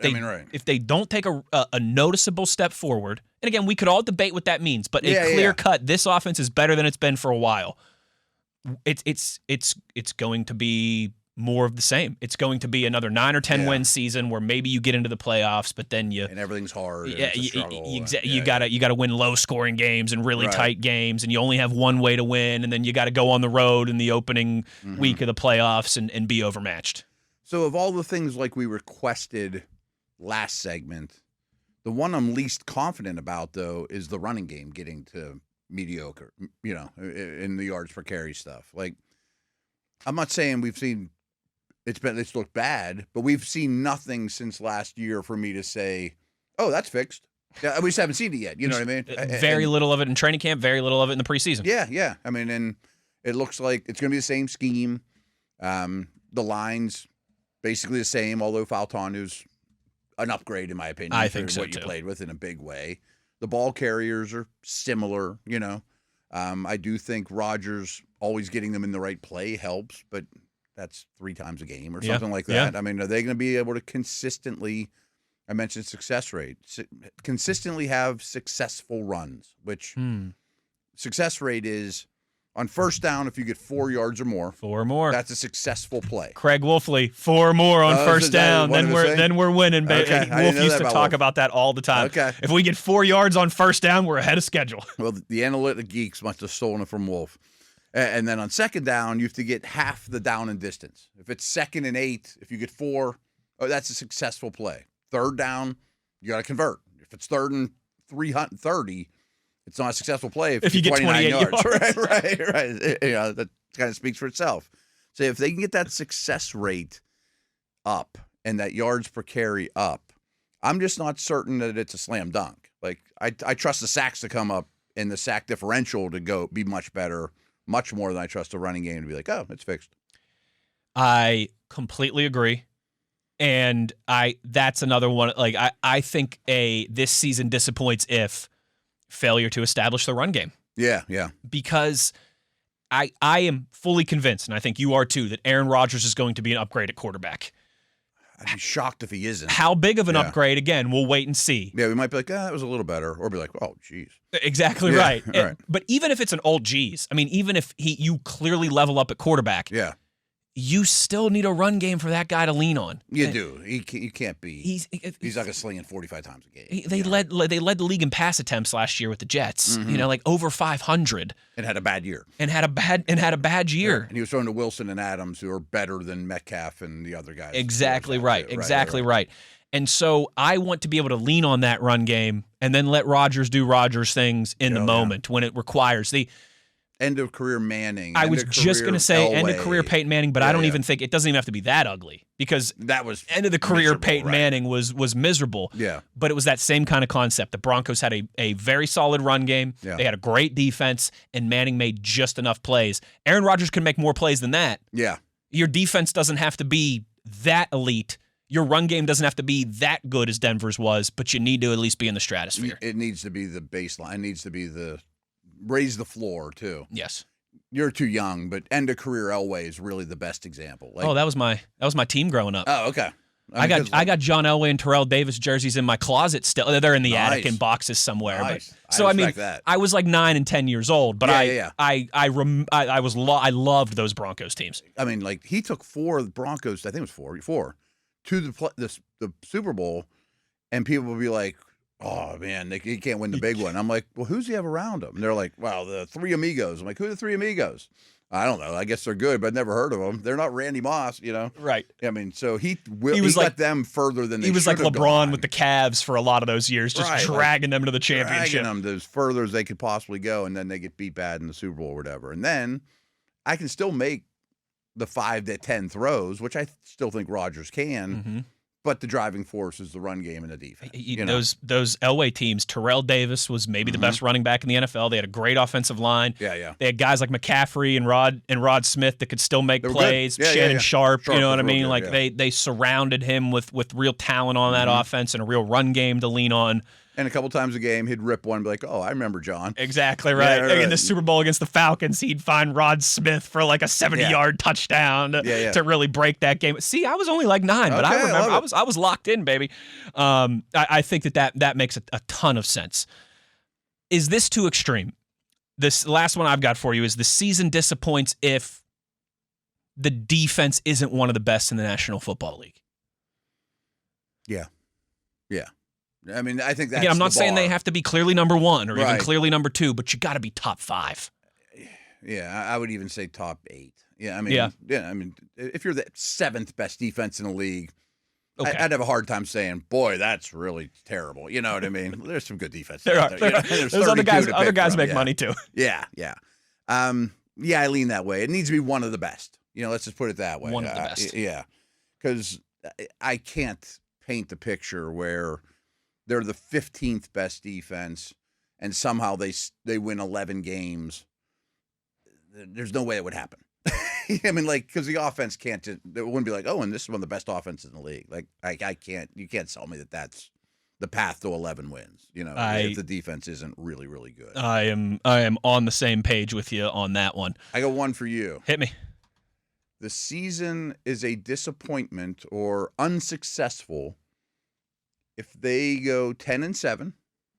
Speaker 2: they don't take a noticeable step forward, and again, we could all debate what that means, but clear cut, this offense is better than it's been for a while. It's going to be more of the same. It's going to be another 9 or 10 win season where maybe you get into the playoffs, but then
Speaker 3: and everything's hard.
Speaker 2: Yeah, you gotta win low scoring games and really tight games, and you only have one way to win, and then you got to go on the road in the opening week of the playoffs and be overmatched.
Speaker 3: So of all the things we requested last segment, the one I'm least confident about though is the running game getting to mediocre, in the yards per carry stuff. I'm not saying we've seen it's looked bad, but we've seen nothing since last year for me to say, oh, that's fixed. Yeah, we just haven't seen it yet. You know what I mean?
Speaker 2: Very little of it in training camp, very little of it in the preseason.
Speaker 3: Yeah. I mean, and it looks like it's going to be the same scheme. The lines basically the same, although Fautanu's an upgrade in my opinion.
Speaker 2: I think so
Speaker 3: what
Speaker 2: too.
Speaker 3: You played with in a big way. The ball carriers are similar, I do think Rodgers always getting them in the right play helps, but that's 3 times a game or something like that. I mean, are they going to be able to consistently, I mentioned success rate, consistently have successful runs, which success rate is on first down, if you get 4 yards or more.
Speaker 2: 4 more.
Speaker 3: That's a successful play.
Speaker 2: Craig Wolfley, 4 more on first down. Then we're winning, baby.
Speaker 3: Okay.
Speaker 2: Wolf used to talk about that all the time.
Speaker 3: Okay.
Speaker 2: If we get 4 yards on first down, we're ahead of schedule.
Speaker 3: Well, the analytic geeks must have stolen it from Wolf. And then on second down, you have to get half the down and distance. If it's 2nd and 8, if you get 4, that's a successful play. Third down, you got to convert. If it's 3rd and 330, it's not a successful play if you get 28 yards. Right. That kind of speaks for itself. So if they can get that success rate up and that yards per carry up, I'm just not certain that it's a slam dunk. Like I trust the sacks to come up and the sack differential to be much better, much more than I trust a running game to be like, oh, it's fixed.
Speaker 2: I completely agree. And that's another one. Like I think this season disappoints if failure to establish the run game.
Speaker 3: Yeah.
Speaker 2: Because I am fully convinced, and I think you are too, that Aaron Rodgers is going to be an upgrade at quarterback.
Speaker 3: I'd be shocked if he isn't.
Speaker 2: How big of an upgrade? Again, we'll wait and see.
Speaker 3: Yeah, we might be like, that was a little better, or be like, oh, geez.
Speaker 2: Exactly right. But even if it's an old geez, I mean, even if you clearly level up at quarterback, you still need a run game for that guy to lean on.
Speaker 3: You do. You can't be. He's not going to sling it 45 times a game.
Speaker 2: They led the league in pass attempts last year with the Jets.
Speaker 3: Mm-hmm.
Speaker 2: Like over 500.
Speaker 3: And had a bad year.
Speaker 2: And had a bad year.
Speaker 3: Yeah. And he was throwing to Wilson and Adams, who are better than Metcalf and the other guys.
Speaker 2: Exactly right. Exactly right. And so I want to be able to lean on that run game and then let Rodgers do Rodgers things in the moment when it requires.
Speaker 3: End of career Manning.
Speaker 2: I was just going to say end of career Peyton Manning, but I don't even think it doesn't even have to be that ugly because
Speaker 3: that was
Speaker 2: end of the career Peyton Manning was miserable.
Speaker 3: Yeah.
Speaker 2: But it was that same kind of concept. The Broncos had a very solid run game.
Speaker 3: Yeah.
Speaker 2: They had a great defense, and Manning made just enough plays. Aaron Rodgers can make more plays than that.
Speaker 3: Yeah.
Speaker 2: Your defense doesn't have to be that elite. Your run game doesn't have to be that good as Denver's was, but you need to at least be in the stratosphere.
Speaker 3: It needs to be the baseline. It needs to be raise the floor too.
Speaker 2: Yes.
Speaker 3: You're too young, but end of career Elway is really the best example.
Speaker 2: That was my team growing up.
Speaker 3: Oh, okay.
Speaker 2: I got John Elway and Terrell Davis jerseys in my closet still. They're in the attic in boxes somewhere.
Speaker 3: Nice.
Speaker 2: But, I was like 9 and 10 years old, but I loved those Broncos teams.
Speaker 3: I mean, like he took 4 of the Broncos. I think it was 4 to the Super Bowl, and people would be like, oh, man, he can't win the big one. I'm like, well, who's he have around him? And they're like, well, the 3 Amigos. I'm like, who are the 3 Amigos? I don't know. I guess they're good, but I've never heard of them. They're not Randy Moss,
Speaker 2: Right.
Speaker 3: I mean, so he got them further than they should have
Speaker 2: He was like LeBron
Speaker 3: gone.
Speaker 2: with the Cavs for a lot of those years, just dragging them to the championship.
Speaker 3: Dragging them as further as they could possibly go, and then they get beat bad in the Super Bowl or whatever. And then I can still make the 5 to 10 throws, which I still think Rodgers can.
Speaker 2: Mm-hmm.
Speaker 3: But the driving force is the run game and the defense.
Speaker 2: Those Elway teams, Terrell Davis was maybe the best running back in the NFL. They had a great offensive line.
Speaker 3: Yeah.
Speaker 2: They had guys like McCaffrey and Rod Smith that could still make plays.
Speaker 3: Yeah,
Speaker 2: Shannon Sharp, you know what I mean?
Speaker 3: Good,
Speaker 2: they surrounded him with real talent on that offense and a real run game to lean on.
Speaker 3: And a couple times a game, he'd rip one and be like, oh, I remember John.
Speaker 2: Exactly right.
Speaker 3: Yeah, right.
Speaker 2: In the Super Bowl against the Falcons, he'd find Rod Smith for like a 70-yard touchdown to really break that game. See, I was only like 9, but I remember I was locked in, baby. I think that makes a ton of sense. Is this too extreme? This last one I've got for you is the season disappoints if the defense isn't one of the best in the National Football League.
Speaker 3: Yeah. I mean, I think that's
Speaker 2: I'm not saying they have to be clearly number 1 or even
Speaker 3: Right.
Speaker 2: clearly number 2, but you got to be top 5.
Speaker 3: Yeah, I would even say top 8. Yeah, I mean, if you're the 7th best defense in the league,
Speaker 2: Okay.
Speaker 3: I'd have a hard time saying, boy, that's really terrible. You know what I mean? There's some good defense.
Speaker 2: There are.
Speaker 3: There's
Speaker 2: other guys. Other guys make
Speaker 3: yeah.
Speaker 2: money too.
Speaker 3: Yeah. I lean that way. It needs to be one of the best. Let's just put it that way.
Speaker 2: One of the best.
Speaker 3: Yeah, because I can't paint the picture where they're the 15th best defense and somehow they win 11 games. There's no way it would happen. I mean, because the offense it wouldn't be like, oh, and this is one of the best offenses in the league. Like, you can't sell me that's the path to 11 wins. If the defense isn't really, really good.
Speaker 2: I am on the same page with you on that one.
Speaker 3: I got one for you.
Speaker 2: Hit me.
Speaker 3: The season is a disappointment or unsuccessful if they go 10-7.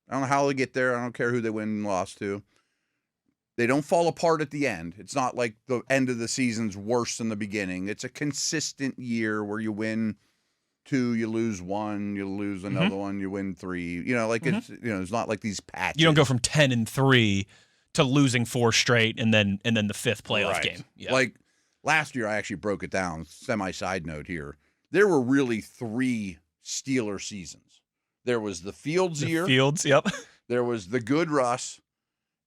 Speaker 3: I don't know how they get there. I don't care who they win and lost to. They don't fall apart at the end. It's not like the end of the season's worse than the beginning. It's a consistent year where you win 2, you lose 1, you lose another one, you win 3. It's not like these patches.
Speaker 2: You don't go from 10-3 to losing 4 straight and then the 5th playoff game. Yeah.
Speaker 3: Like last year, I actually broke it down. Side note here. There were really 3 Steeler seasons. There was the Fields year.
Speaker 2: Fields, yep.
Speaker 3: There was the good Russ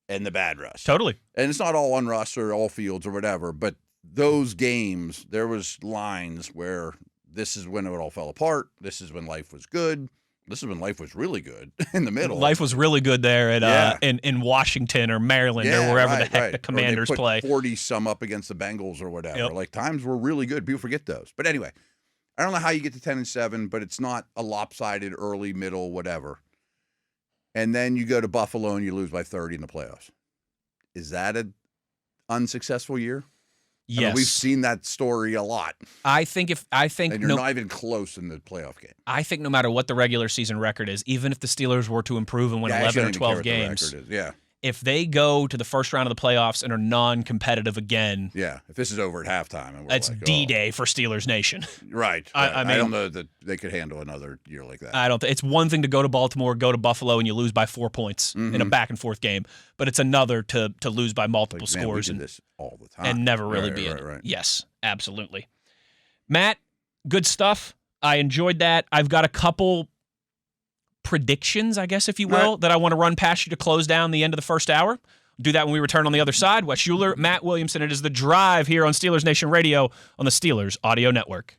Speaker 3: and the bad Russ.
Speaker 2: Totally.
Speaker 3: And it's not all on Russ or all Fields or whatever, but those games, there was lines where this is when it all fell apart. This is when life was good. This is when life was really good in the middle.
Speaker 2: Life was really good there at in Washington or Maryland or wherever the heck the Commanders play.
Speaker 3: 40-some up against the Bengals or whatever.
Speaker 2: Yep.
Speaker 3: Like, times were really good. People forget those. But anyway, I don't know how you get to 10-7, but it's not a lopsided early, middle, whatever. And then you go to Buffalo and you lose by 30 in the playoffs. Is that an unsuccessful year?
Speaker 2: Yes.
Speaker 3: I mean, we've seen that story a lot.
Speaker 2: I think
Speaker 3: and you're not even close in the playoff game.
Speaker 2: I think no matter what the regular season record is, even if the Steelers were to improve and win 11 or 12 games, if they go to the first round of the playoffs and are non-competitive again,
Speaker 3: if this is over at halftime, and
Speaker 2: that's D-Day for Steelers Nation.
Speaker 3: Right. I mean, I don't know that they could handle another year like that.
Speaker 2: I don't. It's one thing to go to Baltimore, go to Buffalo, and you lose by 4 points in a back and forth game, but it's another to lose by multiple scores
Speaker 3: we did this all the time
Speaker 2: and never really be in it. Yes, absolutely. Matt, good stuff. I enjoyed that. I've got a couple predictions, I guess, if you will, that I want to run past you to close down the end of the first hour. Do that when we return on the other side. Wes Uhler, Matt Williamson. It is The Drive here on Steelers Nation Radio on the Steelers Audio Network.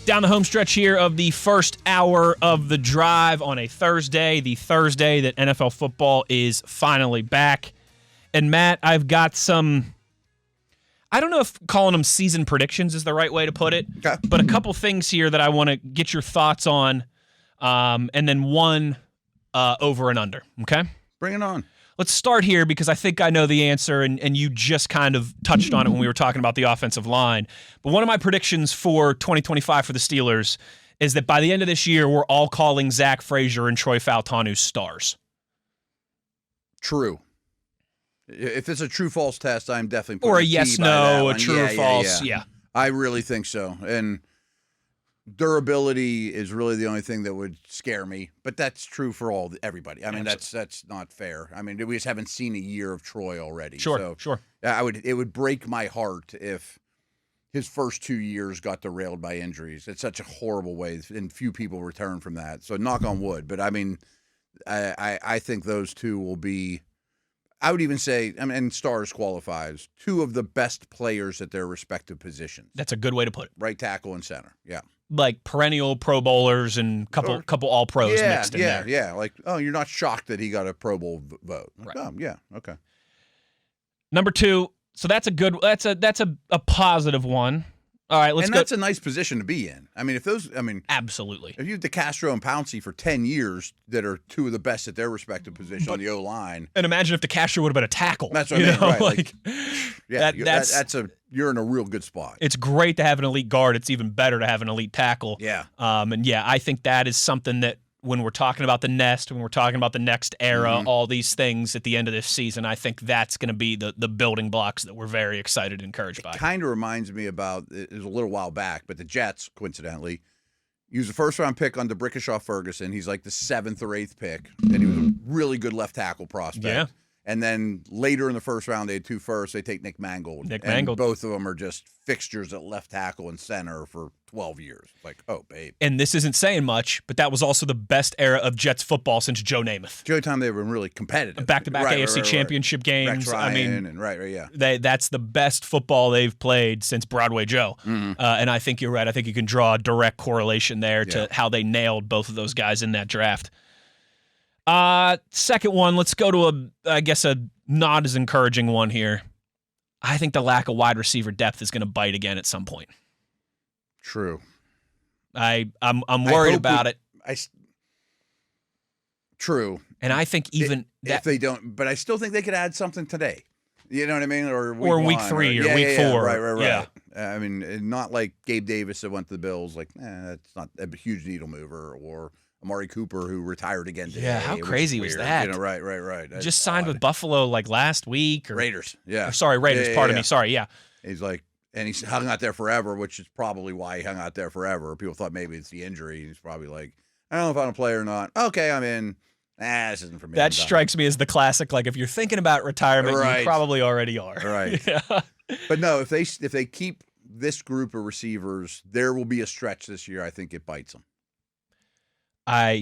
Speaker 2: Down the home stretch here of the first hour of The Drive on a Thursday, the Thursday that NFL football is finally back. And Matt, I've got some, I don't know if calling them season predictions is the right way to put it, but a couple things here that I want to get your thoughts on, and then one over and under, okay?
Speaker 3: Bring it on.
Speaker 2: Let's start here because I think I know the answer, and you just kind of touched on it when we were talking about the offensive line. But one of my predictions for 2025 for the Steelers is that by the end of this year, we're all calling Zach Frazier and Troy Fautanu stars.
Speaker 3: True. If it's a true-false test, I'm definitely putting
Speaker 2: or a yes-no, a true-false, yeah.
Speaker 3: I really think so. And durability is really the only thing that would scare me, but that's true for everybody. I mean, that's not fair. I mean, we just haven't seen a year of Troy already.
Speaker 2: Sure.
Speaker 3: It would break my heart if his first 2 years got derailed by injuries. It's such a horrible way, and few people return from that. So knock on wood. But I mean, I think those two will be. I would even say, and Stars qualifies, 2 of the best players at their respective positions.
Speaker 2: That's a good way to put it.
Speaker 3: Right tackle and center. Yeah.
Speaker 2: Like perennial Pro Bowlers and couple All Pros mixed in there.
Speaker 3: Yeah. Like, you're not shocked that he got a Pro Bowl vote. Like,
Speaker 2: right.
Speaker 3: Yeah. Okay.
Speaker 2: Number 2. So that's a positive one. All right, let's go.
Speaker 3: And that's a nice position to be in. I mean,
Speaker 2: absolutely.
Speaker 3: If you have DeCastro and Pouncey for 10 years that are 2 of the best at their respective position on the O-line.
Speaker 2: And imagine if DeCastro would have been a tackle.
Speaker 3: That's what I mean, right.
Speaker 2: Like,
Speaker 3: you're in a real good spot.
Speaker 2: It's great to have an elite guard. It's even better to have an elite tackle.
Speaker 3: Yeah.
Speaker 2: I think that is something that when we're talking about the nest, when we're talking about the next era, all these things at the end of this season, I think that's going to be the building blocks that we're very excited and encouraged by.
Speaker 3: It kind of reminds me about, it was a little while back, but the Jets, coincidentally, used a first-round pick on DeBrickashaw Ferguson. He's like the 7th or 8th pick, and he was a really good left tackle prospect.
Speaker 2: Yeah.
Speaker 3: And then later in the first round, they had 2 firsts. They take Nick Mangold.
Speaker 2: Mangold.
Speaker 3: Both of them are just fixtures at left tackle and center for 12 years. Like, oh, babe.
Speaker 2: And this isn't saying much, but that was also the best era of Jets football since Joe Namath.
Speaker 3: Joe time they were really competitive.
Speaker 2: Back-to-back AFC championship games.
Speaker 3: Rex Ryan
Speaker 2: and
Speaker 3: yeah.
Speaker 2: That's the best football they've played since Broadway Joe.
Speaker 3: Mm-hmm.
Speaker 2: And I think you're right. I think you can draw a direct correlation there to how they nailed both of those guys in that draft. Second one, let's go to a not as encouraging one here. I think the lack of wide receiver depth is going to bite again at some point.
Speaker 3: True.
Speaker 2: I'm worried about it.
Speaker 3: True.
Speaker 2: And I think even
Speaker 3: if they don't, but I still think they could add something today. You know what I mean? Or
Speaker 2: week 3 or week 4.
Speaker 3: Right.
Speaker 2: Yeah.
Speaker 3: I mean, not like Gabe Davis that went to the Bills. Like, that's not a huge needle mover. Or Amari Cooper, who retired again today.
Speaker 2: Yeah, how crazy was that?
Speaker 3: You know, right. That's
Speaker 2: just signed
Speaker 3: odd.
Speaker 2: with Buffalo like last week. Or
Speaker 3: Raiders, yeah.
Speaker 2: Raiders, pardon me. Sorry, yeah.
Speaker 3: He's like, and he's hung out there forever, which is probably why he hung out there forever. People thought maybe it's the injury. He's probably like, I don't know if I'm a player or not. Okay, I'm in. This isn't for me.
Speaker 2: That strikes me as the classic, like, if you're thinking about retirement, you probably already are.
Speaker 3: Right.
Speaker 2: Yeah.
Speaker 3: But no, if they keep this group of receivers, there will be a stretch this year. I think it bites them.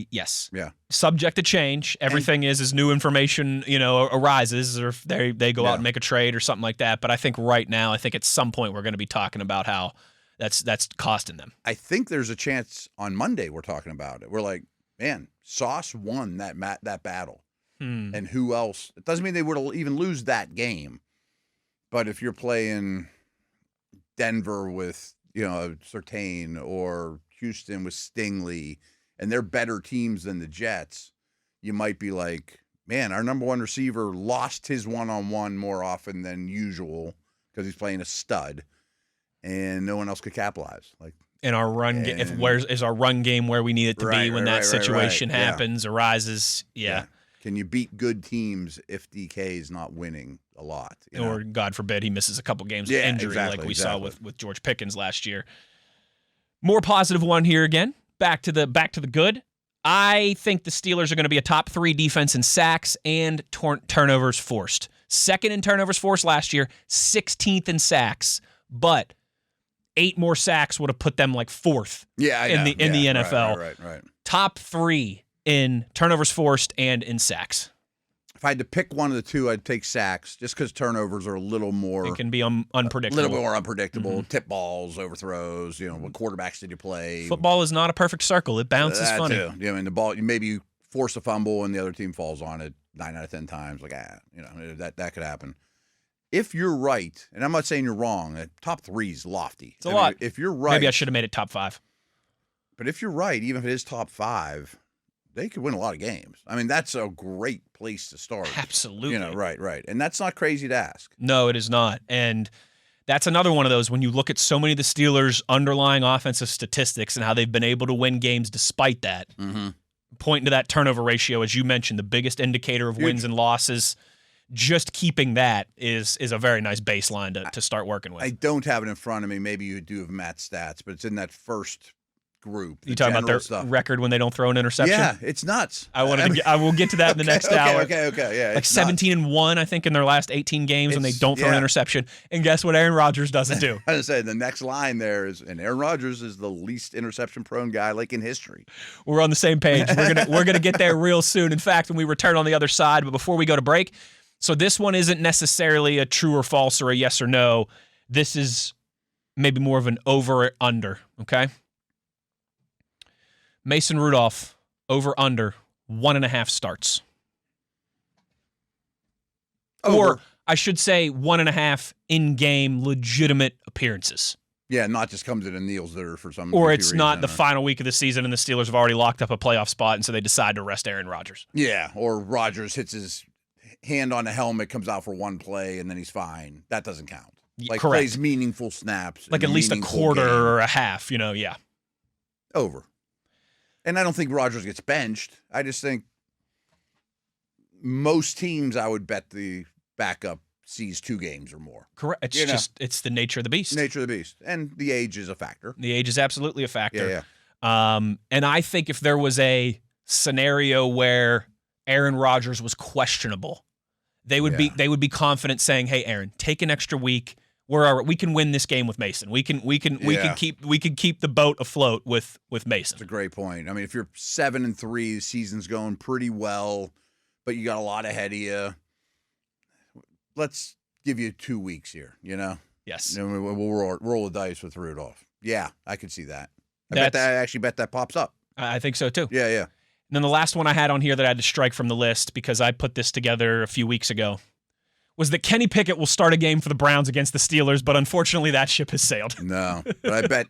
Speaker 2: Yes.
Speaker 3: Yeah.
Speaker 2: Subject to change. Everything is as new information, arises, or if they go out and make a trade or something like that. But I think right now, at some point we're going to be talking about how that's costing them.
Speaker 3: I think there's a chance on Monday we're talking about it. We're like, man, Sauce won that battle. And who else? It doesn't mean they would even lose that game. But if you're playing Denver with, Surtain, or Houston with Stingley, and they're better teams than the Jets, you might be like, man, our number one receiver lost his one-on-one more often than usual because he's playing a stud, and no one else could capitalize. Like,
Speaker 2: in our run, is our run game where we need it to be when that situation happens, arises? Yeah.
Speaker 3: Can you beat good teams if DK is not winning a lot?
Speaker 2: Or, God forbid, he misses a couple games with injury like we saw with George Pickens last year. More positive one here again. Back to the good. I think the Steelers are going to be a top 3 defense in sacks and turnovers forced. Second in turnovers forced last year, 16th in sacks, but 8 more sacks would have put them like 4th in the NFL.
Speaker 3: Right.
Speaker 2: Top 3 in turnovers forced and in sacks.
Speaker 3: If I had to pick one of the two, I'd take sacks, just because turnovers are a little more.
Speaker 2: It can be unpredictable.
Speaker 3: A little more unpredictable. Mm-hmm. Tip balls, overthrows. What quarterbacks did you play?
Speaker 2: Football is not a perfect circle. It bounces funny.
Speaker 3: Too. The ball. Maybe you force a fumble and the other team falls on it 9 out of 10 times. Like that could happen. If you're right, and I'm not saying you're wrong, top 3 is lofty.
Speaker 2: It's a lot.
Speaker 3: If you're right,
Speaker 2: maybe I should have made it top 5.
Speaker 3: But if you're right, even if it is top 5. They could win a lot of games. I mean, that's a great place to start.
Speaker 2: Absolutely.
Speaker 3: Right. And that's not crazy to ask.
Speaker 2: No, it is not. And that's another one of those when you look at so many of the Steelers' underlying offensive statistics and how they've been able to win games despite that, pointing to that turnover ratio, as you mentioned, the biggest indicator of wins and losses. Just keeping that is a very nice baseline to start working with.
Speaker 3: I don't have it in front of me. Maybe you do have Matt's stats, but it's in that first group.
Speaker 2: You talking about their record when they don't throw an interception?
Speaker 3: Yeah, it's nuts.
Speaker 2: I will get to that in the next hour.
Speaker 3: Okay. Yeah,
Speaker 2: like 17-1, I think, in their last 18 games when they don't throw an interception. And guess what? Aaron Rodgers doesn't do.
Speaker 3: I was saying the next line there is, and Aaron Rodgers is the least interception-prone guy like in history.
Speaker 2: We're on the same page. We're gonna get there real soon. In fact, when we return on the other side, but before we go to break, so this one isn't necessarily a true or false or a yes or no. This is maybe more of an over or under. Okay. Mason Rudolph, over under 1.5 starts.
Speaker 3: Over.
Speaker 2: Or I should say 1.5 in-game legitimate appearances.
Speaker 3: Yeah, not just comes in and kneels there for some
Speaker 2: Or it's not the final week of the season and the Steelers have already locked up a playoff spot and so they decide to rest Aaron Rodgers.
Speaker 3: Yeah, or Rodgers hits his hand on the helmet, comes out for one play, and then he's fine. That doesn't count. Like
Speaker 2: correct.
Speaker 3: Plays meaningful snaps.
Speaker 2: Like at least a quarter or a half, yeah.
Speaker 3: Over. And I don't think Rodgers gets benched. I just think most teams, I would bet the backup sees 2 games or more.
Speaker 2: Correct. It's it's the nature of the beast.
Speaker 3: Nature of the beast. And the age is a factor.
Speaker 2: The age is absolutely a factor.
Speaker 3: Yeah.
Speaker 2: And I think if there was a scenario where Aaron Rodgers was questionable they would be confident saying, "Hey, Aaron, take an extra week. We can win this game with Mason. We can keep the boat afloat with Mason."
Speaker 3: That's a great point. I mean, if you're 7-3, the season's going pretty well, but you got a lot ahead of you. Let's give you 2 weeks here.
Speaker 2: Yes.
Speaker 3: And we'll roll the dice with Rudolph. Yeah, I could see that. I actually bet that pops up.
Speaker 2: I think so too.
Speaker 3: Yeah.
Speaker 2: And then the last one I had on here that I had to strike from the list because I put this together a few weeks ago was that Kenny Pickett will start a game for the Browns against the Steelers, but unfortunately that ship has sailed.
Speaker 3: No, but I bet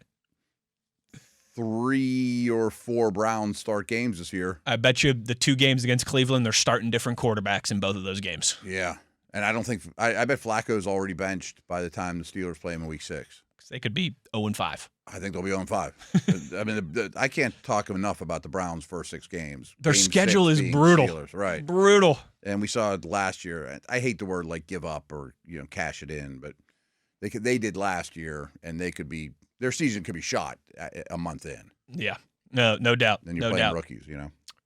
Speaker 3: 3 or 4 Browns start games this year.
Speaker 2: I bet you the 2 games against Cleveland, they're starting different quarterbacks in both of those games.
Speaker 3: Yeah. And I don't think I bet Flacco's already benched by the time the Steelers play him in Week 6.
Speaker 2: They could be 0-5.
Speaker 3: I think they'll be 0-5. I mean, I can't talk enough about the Browns' first 6 games.
Speaker 2: Their
Speaker 3: Game
Speaker 2: schedule
Speaker 3: 6
Speaker 2: is brutal.
Speaker 3: Steelers, right?
Speaker 2: Brutal.
Speaker 3: And we saw it last year. I hate the word like give up or cash it in, but they did last year, and their season could be shot a month in.
Speaker 2: Yeah, no doubt.
Speaker 3: Then you're playing rookies,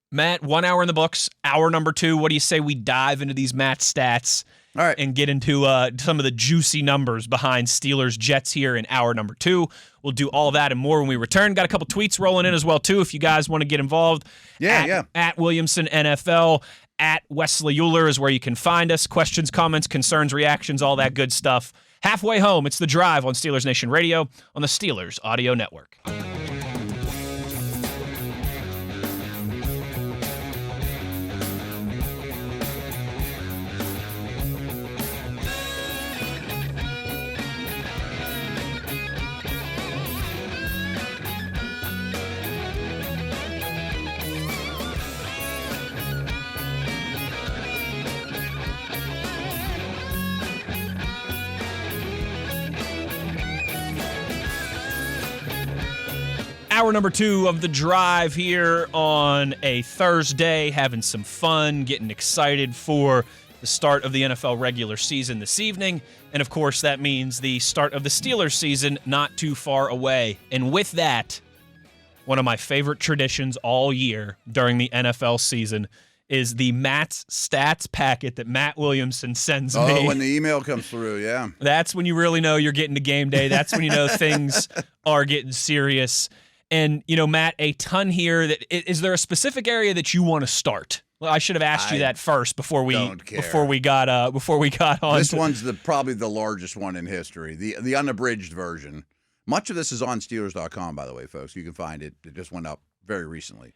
Speaker 2: Matt, 1 hour in the books. Hour number 2. What do you say we dive into these Matt stats?
Speaker 3: All right.
Speaker 2: And get into some of the juicy numbers behind Steelers Jets here in hour number 2. We'll do all of that and more when we return. Got a couple tweets rolling in as well, too, if you guys want to get involved. At Williamson NFL, at Wesley Uhler is where you can find us. Questions, comments, concerns, reactions, all that good stuff. Halfway home, it's The Drive on Steelers Nation Radio on the Steelers Audio Network. Hour number 2 of The Drive here on a Thursday, having some fun, getting excited for the start of the NFL regular season this evening. And, of course, that means the start of the Steelers season not too far away. And with that, one of my favorite traditions all year during the NFL season is the Matt's Stats packet that Matt Williamson sends me.
Speaker 3: Oh, when the email comes through, yeah.
Speaker 2: That's when you really know you're getting to game day. That's when you know things are getting serious. And, Matt, a ton here. Is there a specific area that you want to start? Well, I should have asked you that first before we got on.
Speaker 3: This one's probably the largest one in history, the unabridged version. Much of this is on Steelers.com, by the way, folks. You can find it. It just went up very recently.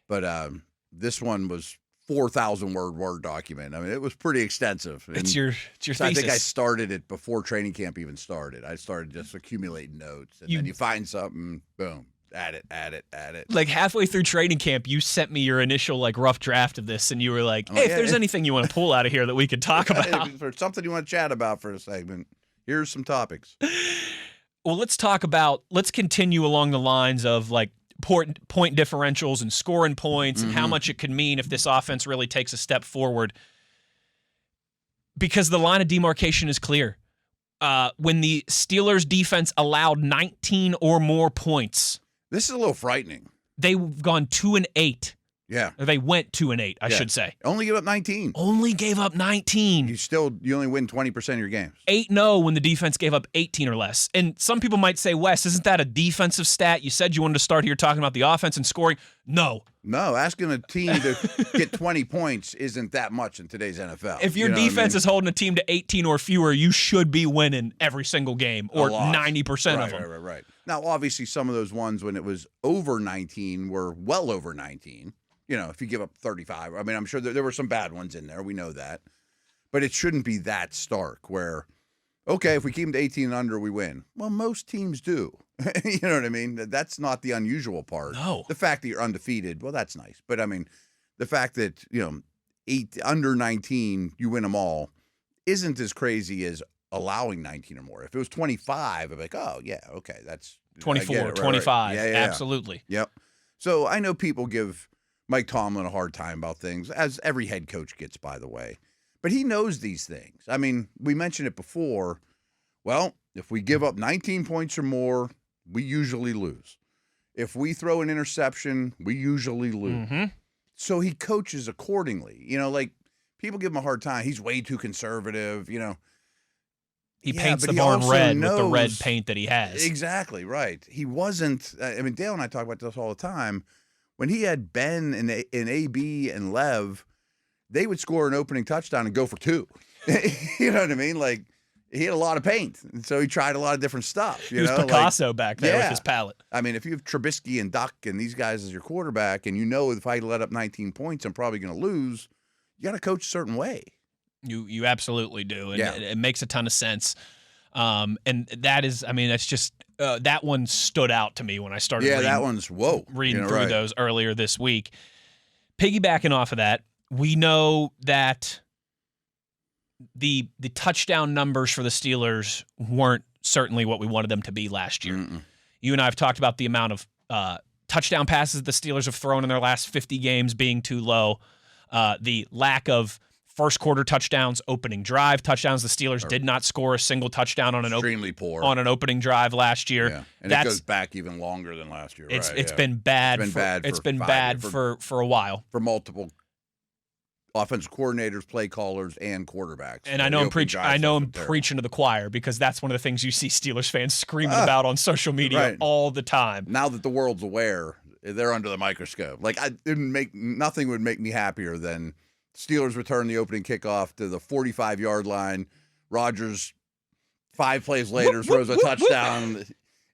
Speaker 3: But this one was 4,000 word document. I mean, it was pretty extensive.
Speaker 2: It's your thesis.
Speaker 3: I think I started it before training camp even started. I started just accumulating notes, and then you find something, boom. Add it.
Speaker 2: Like halfway through training camp, you sent me your initial rough draft of this, and you were like, "Hey, if there's anything you want to pull out of here that we could talk about,
Speaker 3: for something you want to chat about for a segment, here's some topics."
Speaker 2: Well, let's continue along the lines of point differentials and scoring points and how much it could mean if this offense really takes a step forward. Because the line of demarcation is clear. When the Steelers defense allowed 19 or more points.
Speaker 3: This is a little frightening.
Speaker 2: They've gone 2-8.
Speaker 3: Yeah.
Speaker 2: Or they went 2-8, I should say.
Speaker 3: Only give up 19.
Speaker 2: Only gave up 19.
Speaker 3: You only win 20% of your games.
Speaker 2: 8-0 when the defense gave up 18 or less. And some people might say, Wes, isn't that a defensive stat? You said you wanted to start here talking about the offense and scoring. No,
Speaker 3: asking a team to get 20 points isn't that much in today's NFL.
Speaker 2: If your defense is holding a team to 18 or fewer, you should be winning every single game or 90% of them.
Speaker 3: Right. Now, obviously, some of those ones when it was over 19 were well over 19. If you give up 35, I mean, I'm sure there were some bad ones in there. We know that. But it shouldn't be that stark where, okay, if we keep them to 18 and under, we win. Well, most teams do. You know what I mean? That's not the unusual part.
Speaker 2: No.
Speaker 3: The fact that you're undefeated, well, that's nice. But, I mean, the fact that, under 19, you win them all, isn't as crazy as allowing 19 or more. If it was 25, I'd be like, oh, yeah, okay, that's
Speaker 2: 24, 25.
Speaker 3: Yeah.
Speaker 2: Absolutely.
Speaker 3: Yep. So I know people give Mike Tomlin a hard time about things, as every head coach gets, by the way. But he knows these things. I mean, we mentioned it before. Well, if we give up 19 points or more, we usually lose. If we throw an interception, we usually lose. So he coaches accordingly. people give him a hard time. He's way too conservative,
Speaker 2: He
Speaker 3: Yeah,
Speaker 2: paints
Speaker 3: but
Speaker 2: the
Speaker 3: he
Speaker 2: barn
Speaker 3: also
Speaker 2: red with the red
Speaker 3: knows-
Speaker 2: paint that he has.
Speaker 3: Exactly, right. He wasn't, Dale and I talk about this all the time. When he had Ben and AB and Lev, they would score an opening touchdown and go for 2. You know what I mean? Like, he had a lot of paint, and so he tried a lot of different stuff.
Speaker 2: He was Picasso back there with his palette.
Speaker 3: I mean, if you have Trubisky and Duck and these guys as your quarterback, and if I let up 19 points, I'm probably going to lose, you got to coach a certain way.
Speaker 2: You absolutely do, and
Speaker 3: Yeah.
Speaker 2: it makes a ton of sense. And that is, it's just that one stood out to me when I started.
Speaker 3: That one's
Speaker 2: reading through those earlier this week. Piggybacking off of that, we know that the touchdown numbers for the Steelers weren't certainly what we wanted them to be last year.
Speaker 3: Mm-mm.
Speaker 2: You and I have talked about the amount of touchdown passes the Steelers have thrown in their last 50 games being too low. The lack of first quarter touchdowns, opening drive touchdowns. The Steelers did not score a single touchdown on
Speaker 3: extremely poor
Speaker 2: on an opening drive last year.
Speaker 3: Yeah. And it goes back even longer than last year.
Speaker 2: It's been bad. It's been bad for a while
Speaker 3: for multiple offensive coordinators, play callers, and quarterbacks.
Speaker 2: And I know I'm preaching to the choir because that's one of the things you see Steelers fans screaming about on social media all the time.
Speaker 3: Now that the world's aware, they're under the microscope. Like nothing would make me happier than Steelers return the opening kickoff to the 45-yard line. Rodgers, 5 plays later, throws a touchdown.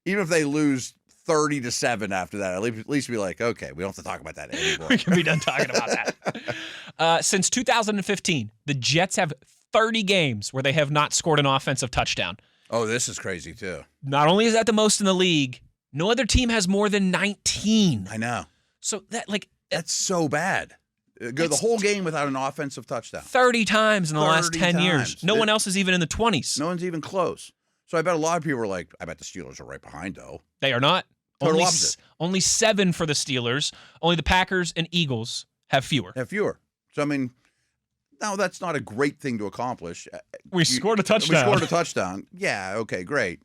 Speaker 3: Even if they lose 30-7 after that, at least be like, okay, we don't have to talk about that anymore.
Speaker 2: We can be done talking about that. Since 2015, the Jets have 30 games where they have not scored an offensive touchdown.
Speaker 3: Oh, this is crazy, too.
Speaker 2: Not only is that the most in the league, no other team has more than 19.
Speaker 3: I know.
Speaker 2: So
Speaker 3: that's so bad. Go the whole game without an offensive touchdown.
Speaker 2: 30 times in the last 10 years. No one else is even in the 20s.
Speaker 3: No one's even close. So I bet a lot of people are like, I bet the Steelers are right behind, though.
Speaker 2: They are not.
Speaker 3: Total opposite.
Speaker 2: Only 7 for the Steelers. Only the Packers and Eagles have fewer.
Speaker 3: So, no, that's not a great thing to accomplish.
Speaker 2: We scored a touchdown.
Speaker 3: Yeah, okay, great.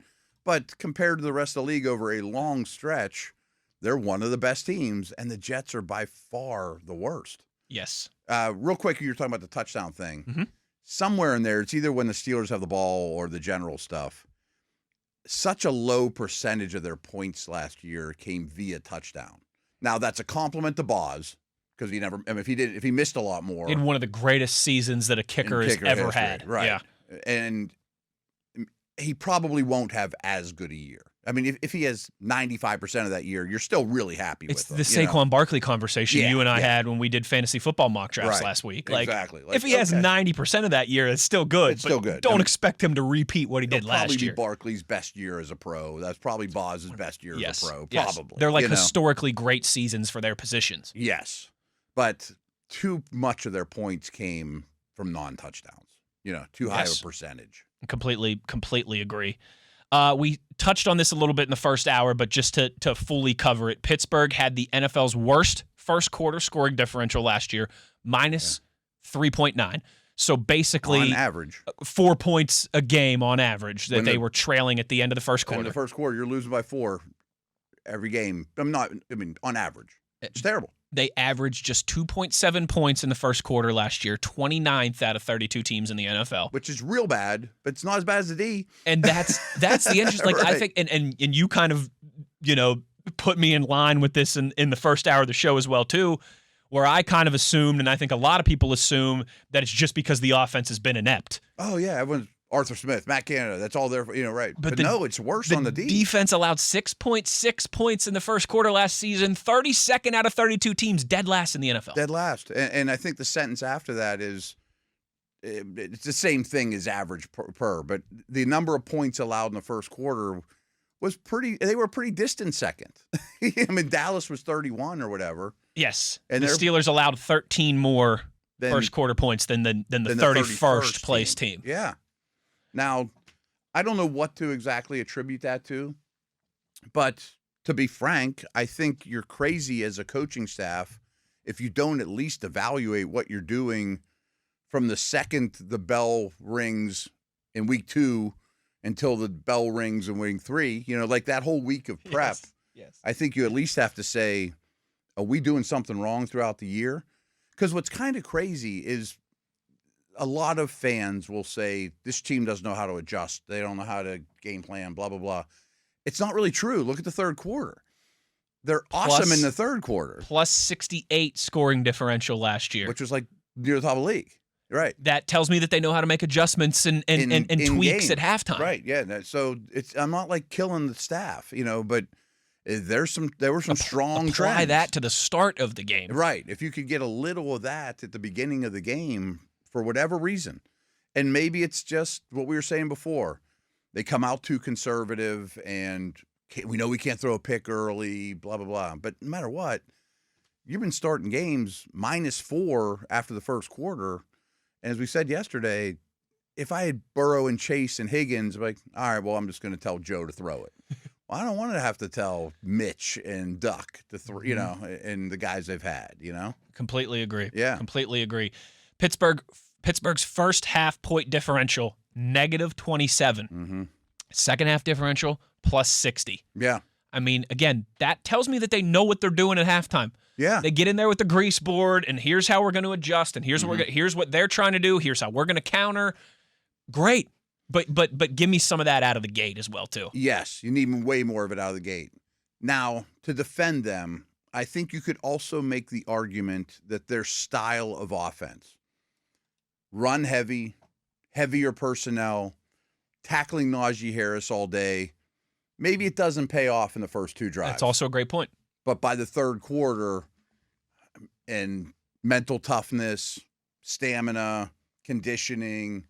Speaker 3: But compared to the rest of the league over a long stretch, they're one of the best teams, and the Jets are by far the worst.
Speaker 2: Yes.
Speaker 3: Real quick, you're talking about the touchdown thing.
Speaker 2: Mm-hmm.
Speaker 3: Somewhere in there, it's either when the Steelers have the ball or the general stuff. Such a low percentage of their points last year came via touchdown. Now, that's a compliment to Boz because if he missed a lot more.
Speaker 2: He had one of the greatest seasons that a kicker has ever had.
Speaker 3: Right.
Speaker 2: Yeah.
Speaker 3: And he probably won't have as good a year. If he has 95% of that year, you're still really happy with him.
Speaker 2: It's the Saquon Barkley conversation you and I had when we did fantasy football mock drafts last week.
Speaker 3: Exactly.
Speaker 2: If he has 90% of that year, it's still good.
Speaker 3: It's still good.
Speaker 2: Don't expect him to repeat what he did last year.
Speaker 3: Probably be Barkley's best year as a pro. That's probably Boz's best year as a pro. Probably.
Speaker 2: They're historically great seasons for their positions.
Speaker 3: Yes. But too much of their points came from non-touchdowns. Too high of a percentage.
Speaker 2: Completely agree. We touched on this a little bit in the first hour, but just to fully cover it, Pittsburgh had the NFL's worst first quarter scoring differential last year, minus 3.9. So basically,
Speaker 3: on average,
Speaker 2: 4 points a game on average that they were trailing at the end of the first quarter.
Speaker 3: In the first quarter, you're losing by 4 every game. On average, it's terrible.
Speaker 2: They averaged just 2.7 points in the first quarter last year, 29th out of 32 teams in the NFL.
Speaker 3: Which is real bad, but it's not as bad as the D.
Speaker 2: And that's the interest. Like, right. I think, and you kind of, put me in line with this in the first hour of the show as well, too, where I kind of assumed, and I think a lot of people assume, that it's just because the offense has been inept.
Speaker 3: Oh, yeah. Everyone's Arthur Smith, Matt Canada, that's all there, right. But no, it's worse on the D.
Speaker 2: Defense allowed 6.6 points in the first quarter last season, 32nd out of 32 teams, dead last in the NFL.
Speaker 3: Dead last. And I think the sentence after that is, it's the same thing as average per, but the number of points allowed in the first quarter was they were pretty distant second. Dallas was 31 or whatever.
Speaker 2: Yes. And the Steelers allowed 13 more first quarter points than the 31st place team.
Speaker 3: Yeah. Now, I don't know what to exactly attribute that to, but to be frank, I think you're crazy as a coaching staff if you don't at least evaluate what you're doing from the second the bell rings in week 2 until the bell rings in week 3. Like that whole week of prep.
Speaker 2: Yes.
Speaker 3: I think you at least have to say, are we doing something wrong throughout the year? Because what's kind of crazy is a lot of fans will say this team doesn't know how to adjust. They don't know how to game plan, blah, blah, blah. It's not really true. Look at the third quarter. They're awesome in the third quarter.
Speaker 2: Plus 68 scoring differential last year.
Speaker 3: Which was like near the top of the league. Right.
Speaker 2: That tells me that they know how to make adjustments and tweaks
Speaker 3: game.
Speaker 2: at halftime.
Speaker 3: Right. Yeah. So I'm not like killing the staff, but there were some strong trends.
Speaker 2: Apply that to the start of the game.
Speaker 3: Right. If you could get a little of that at the beginning of the game for whatever reason, and maybe it's just what we were saying before, they come out too conservative and we know we can't throw a pick early, blah, blah, blah. But no matter what, you've been starting games -4 after the first quarter. And as we said yesterday, if I had Burrow and Chase and Higgins, I'm like, all right, well, I'm just going to tell Joe to throw it. Well, I don't want to have to tell Mitch and Duck to throw, and the guys they've had,
Speaker 2: Completely agree.
Speaker 3: Yeah.
Speaker 2: Completely agree. Pittsburgh's first half point differential, -27.
Speaker 3: Mm-hmm.
Speaker 2: Second half differential, plus 60.
Speaker 3: Yeah.
Speaker 2: I mean, again, that tells me that they know what they're doing at halftime.
Speaker 3: Yeah.
Speaker 2: They get in there with the grease board, and here's how we're going to adjust, and here's here's what they're trying to do. Here's how we're going to counter. Great, but give me some of that out of the gate as well too.
Speaker 3: Yes, you need way more of it out of the gate. Now, to defend them, I think you could also make the argument that their style of offense, run heavy, heavier personnel, tackling Najee Harris all day, maybe it doesn't pay off in the first two drives.
Speaker 2: That's also a great point.
Speaker 3: But by the third quarter, and mental toughness, stamina, conditioning,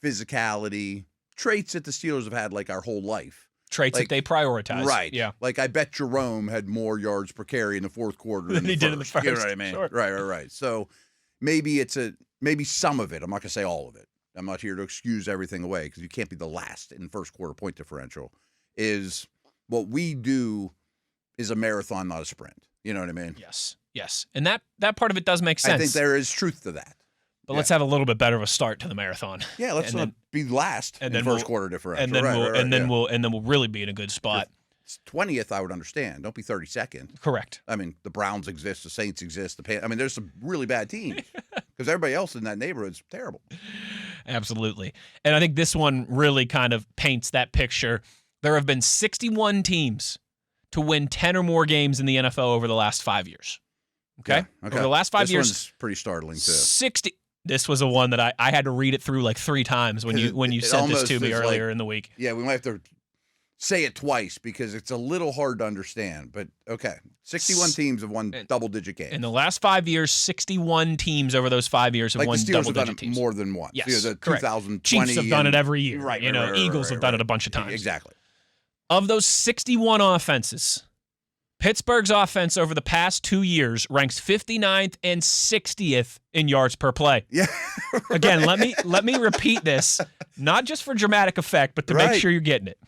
Speaker 3: physicality, traits that the Steelers have had like our whole life.
Speaker 2: Traits that they prioritize.
Speaker 3: Right.
Speaker 2: Yeah.
Speaker 3: Like I bet Jerome had more yards per carry in the fourth quarter
Speaker 2: than he did in the first.
Speaker 3: You know what I mean?
Speaker 2: Sure.
Speaker 3: Right. So maybe some of it. I'm not going to say all of it. I'm not here to excuse everything away because you can't be the last in first quarter point differential. Is what we do is a marathon, not a sprint. You know what I mean?
Speaker 2: Yes. And that part of it does make sense.
Speaker 3: I think there is truth to that.
Speaker 2: But let's have a little bit better of a start to the marathon.
Speaker 3: Yeah, let's not be last in first quarter differential.
Speaker 2: And then we'll really be in a good spot.
Speaker 3: 20th, I would understand. Don't be 32nd.
Speaker 2: Correct.
Speaker 3: I mean, the Browns exist, the Saints exist. There's some really bad teams because everybody else in that neighborhood is terrible.
Speaker 2: Absolutely. And I think this one really kind of paints that picture. There have been 61 teams to win 10 or more games in the NFL over the last 5 years. Okay?
Speaker 3: Yeah,
Speaker 2: Over the last 5 years.
Speaker 3: This one's pretty startling, too.
Speaker 2: 60. This was a one that I had to read it through like 3 times when you sent this to me earlier in the week.
Speaker 3: Yeah, we might have to say it twice because it's a little hard to understand. But, okay, 61 teams have won double-digit games.
Speaker 2: In the last 5 years, 61 teams over those 5 years have won double-digit teams.
Speaker 3: More than once.
Speaker 2: Yes,
Speaker 3: the
Speaker 2: correct.
Speaker 3: 2020
Speaker 2: Chiefs have done it every year.
Speaker 3: Right,
Speaker 2: Eagles have done it a bunch of times.
Speaker 3: Exactly.
Speaker 2: Of those 61 offenses, Pittsburgh's offense over the past 2 years ranks 59th and 60th in yards per play.
Speaker 3: Yeah.
Speaker 2: Again, let me repeat this, not just for dramatic effect, but to make sure you're getting it.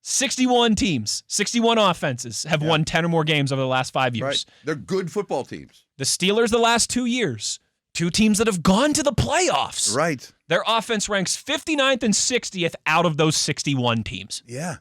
Speaker 2: 61 teams, 61 offenses have won 10 or more games over the last 5 years.
Speaker 3: Right. They're good football teams.
Speaker 2: The Steelers the last 2 years, 2 teams that have gone to the playoffs.
Speaker 3: Right.
Speaker 2: Their offense ranks 59th and 60th out of those 61 teams.
Speaker 3: Yeah.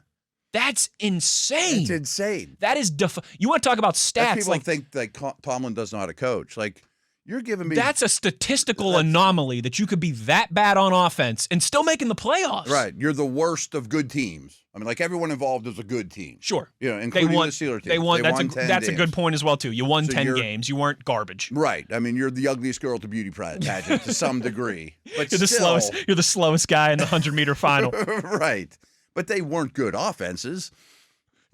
Speaker 2: That's insane.
Speaker 3: It's insane.
Speaker 2: That is you want to talk about stats?
Speaker 3: People think that Tomlin doesn't know how to coach. Like, you're giving me.
Speaker 2: That's a statistical anomaly that you could be that bad on offense and still making the playoffs.
Speaker 3: Right. You're the worst of good teams. Like everyone involved is a good team.
Speaker 2: Sure.
Speaker 3: Including the Steelers team.
Speaker 2: They won. That's a good point as well too. You won 10 games. You weren't garbage.
Speaker 3: Right. You're the ugliest girl at the beauty pageant to some degree. But
Speaker 2: you're the slowest guy in the 100-meter final.
Speaker 3: Right. But they weren't good offenses.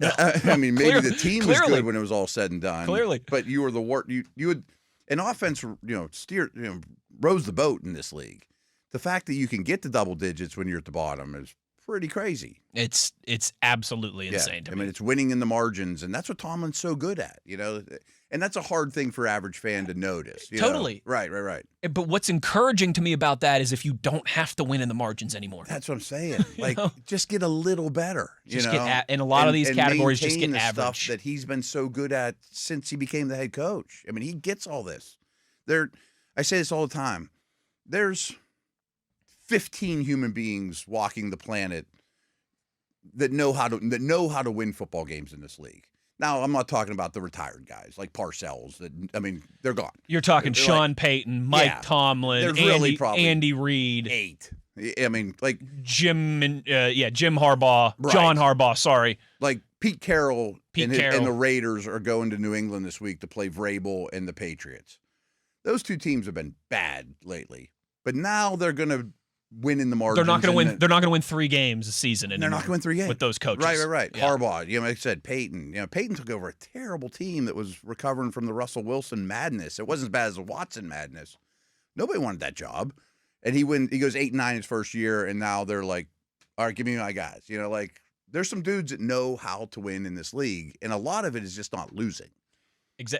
Speaker 2: No,
Speaker 3: maybe the team was good when it was all said and done.
Speaker 2: Clearly.
Speaker 3: But you were the worst. You would an offense, rose the boat in this league. The fact that you can get to double digits when you're at the bottom is pretty crazy.
Speaker 2: It's absolutely insane to me.
Speaker 3: It's winning in the margins, and that's what Tomlin's so good at, And that's a hard thing for average fan to notice.
Speaker 2: Totally.
Speaker 3: Right.
Speaker 2: But what's encouraging to me about that is if you don't have to win in the margins anymore.
Speaker 3: That's what I'm saying. Just get a little better.
Speaker 2: Get in a lot of these categories, just get
Speaker 3: the
Speaker 2: average.
Speaker 3: Stuff that he's been so good at since he became the head coach. He gets all this. I say this all the time. There's 15 human beings walking the planet that know how to win football games in this league. Now, I'm not talking about the retired guys like Parcells. They're gone.
Speaker 2: You're talking
Speaker 3: They're
Speaker 2: Sean Payton, Mike Tomlin,
Speaker 3: there's really probably
Speaker 2: Andy Reid,
Speaker 3: 8. I mean, like
Speaker 2: Jim Harbaugh,
Speaker 3: Right.
Speaker 2: John Harbaugh. Sorry,
Speaker 3: like Pete Carroll, and
Speaker 2: Carroll.
Speaker 3: the Raiders are going to New England this week to play Vrabel and the Patriots. Those two teams have been bad lately, but now they're going to win in the margins.
Speaker 2: they're not going to win. They're not going to win 3 games a season.
Speaker 3: They're not going to win 3 games
Speaker 2: with those coaches.
Speaker 3: Right.
Speaker 2: Yeah.
Speaker 3: Harbaugh, like I said, Peyton. Peyton took over a terrible team that was recovering from the Russell Wilson madness. It wasn't as bad as the Watson madness. Nobody wanted that job, and he goes 8-9 his first year, and now they're like, all right, give me my guys. Like there's some dudes that know how to win in this league, and a lot of it is just not losing.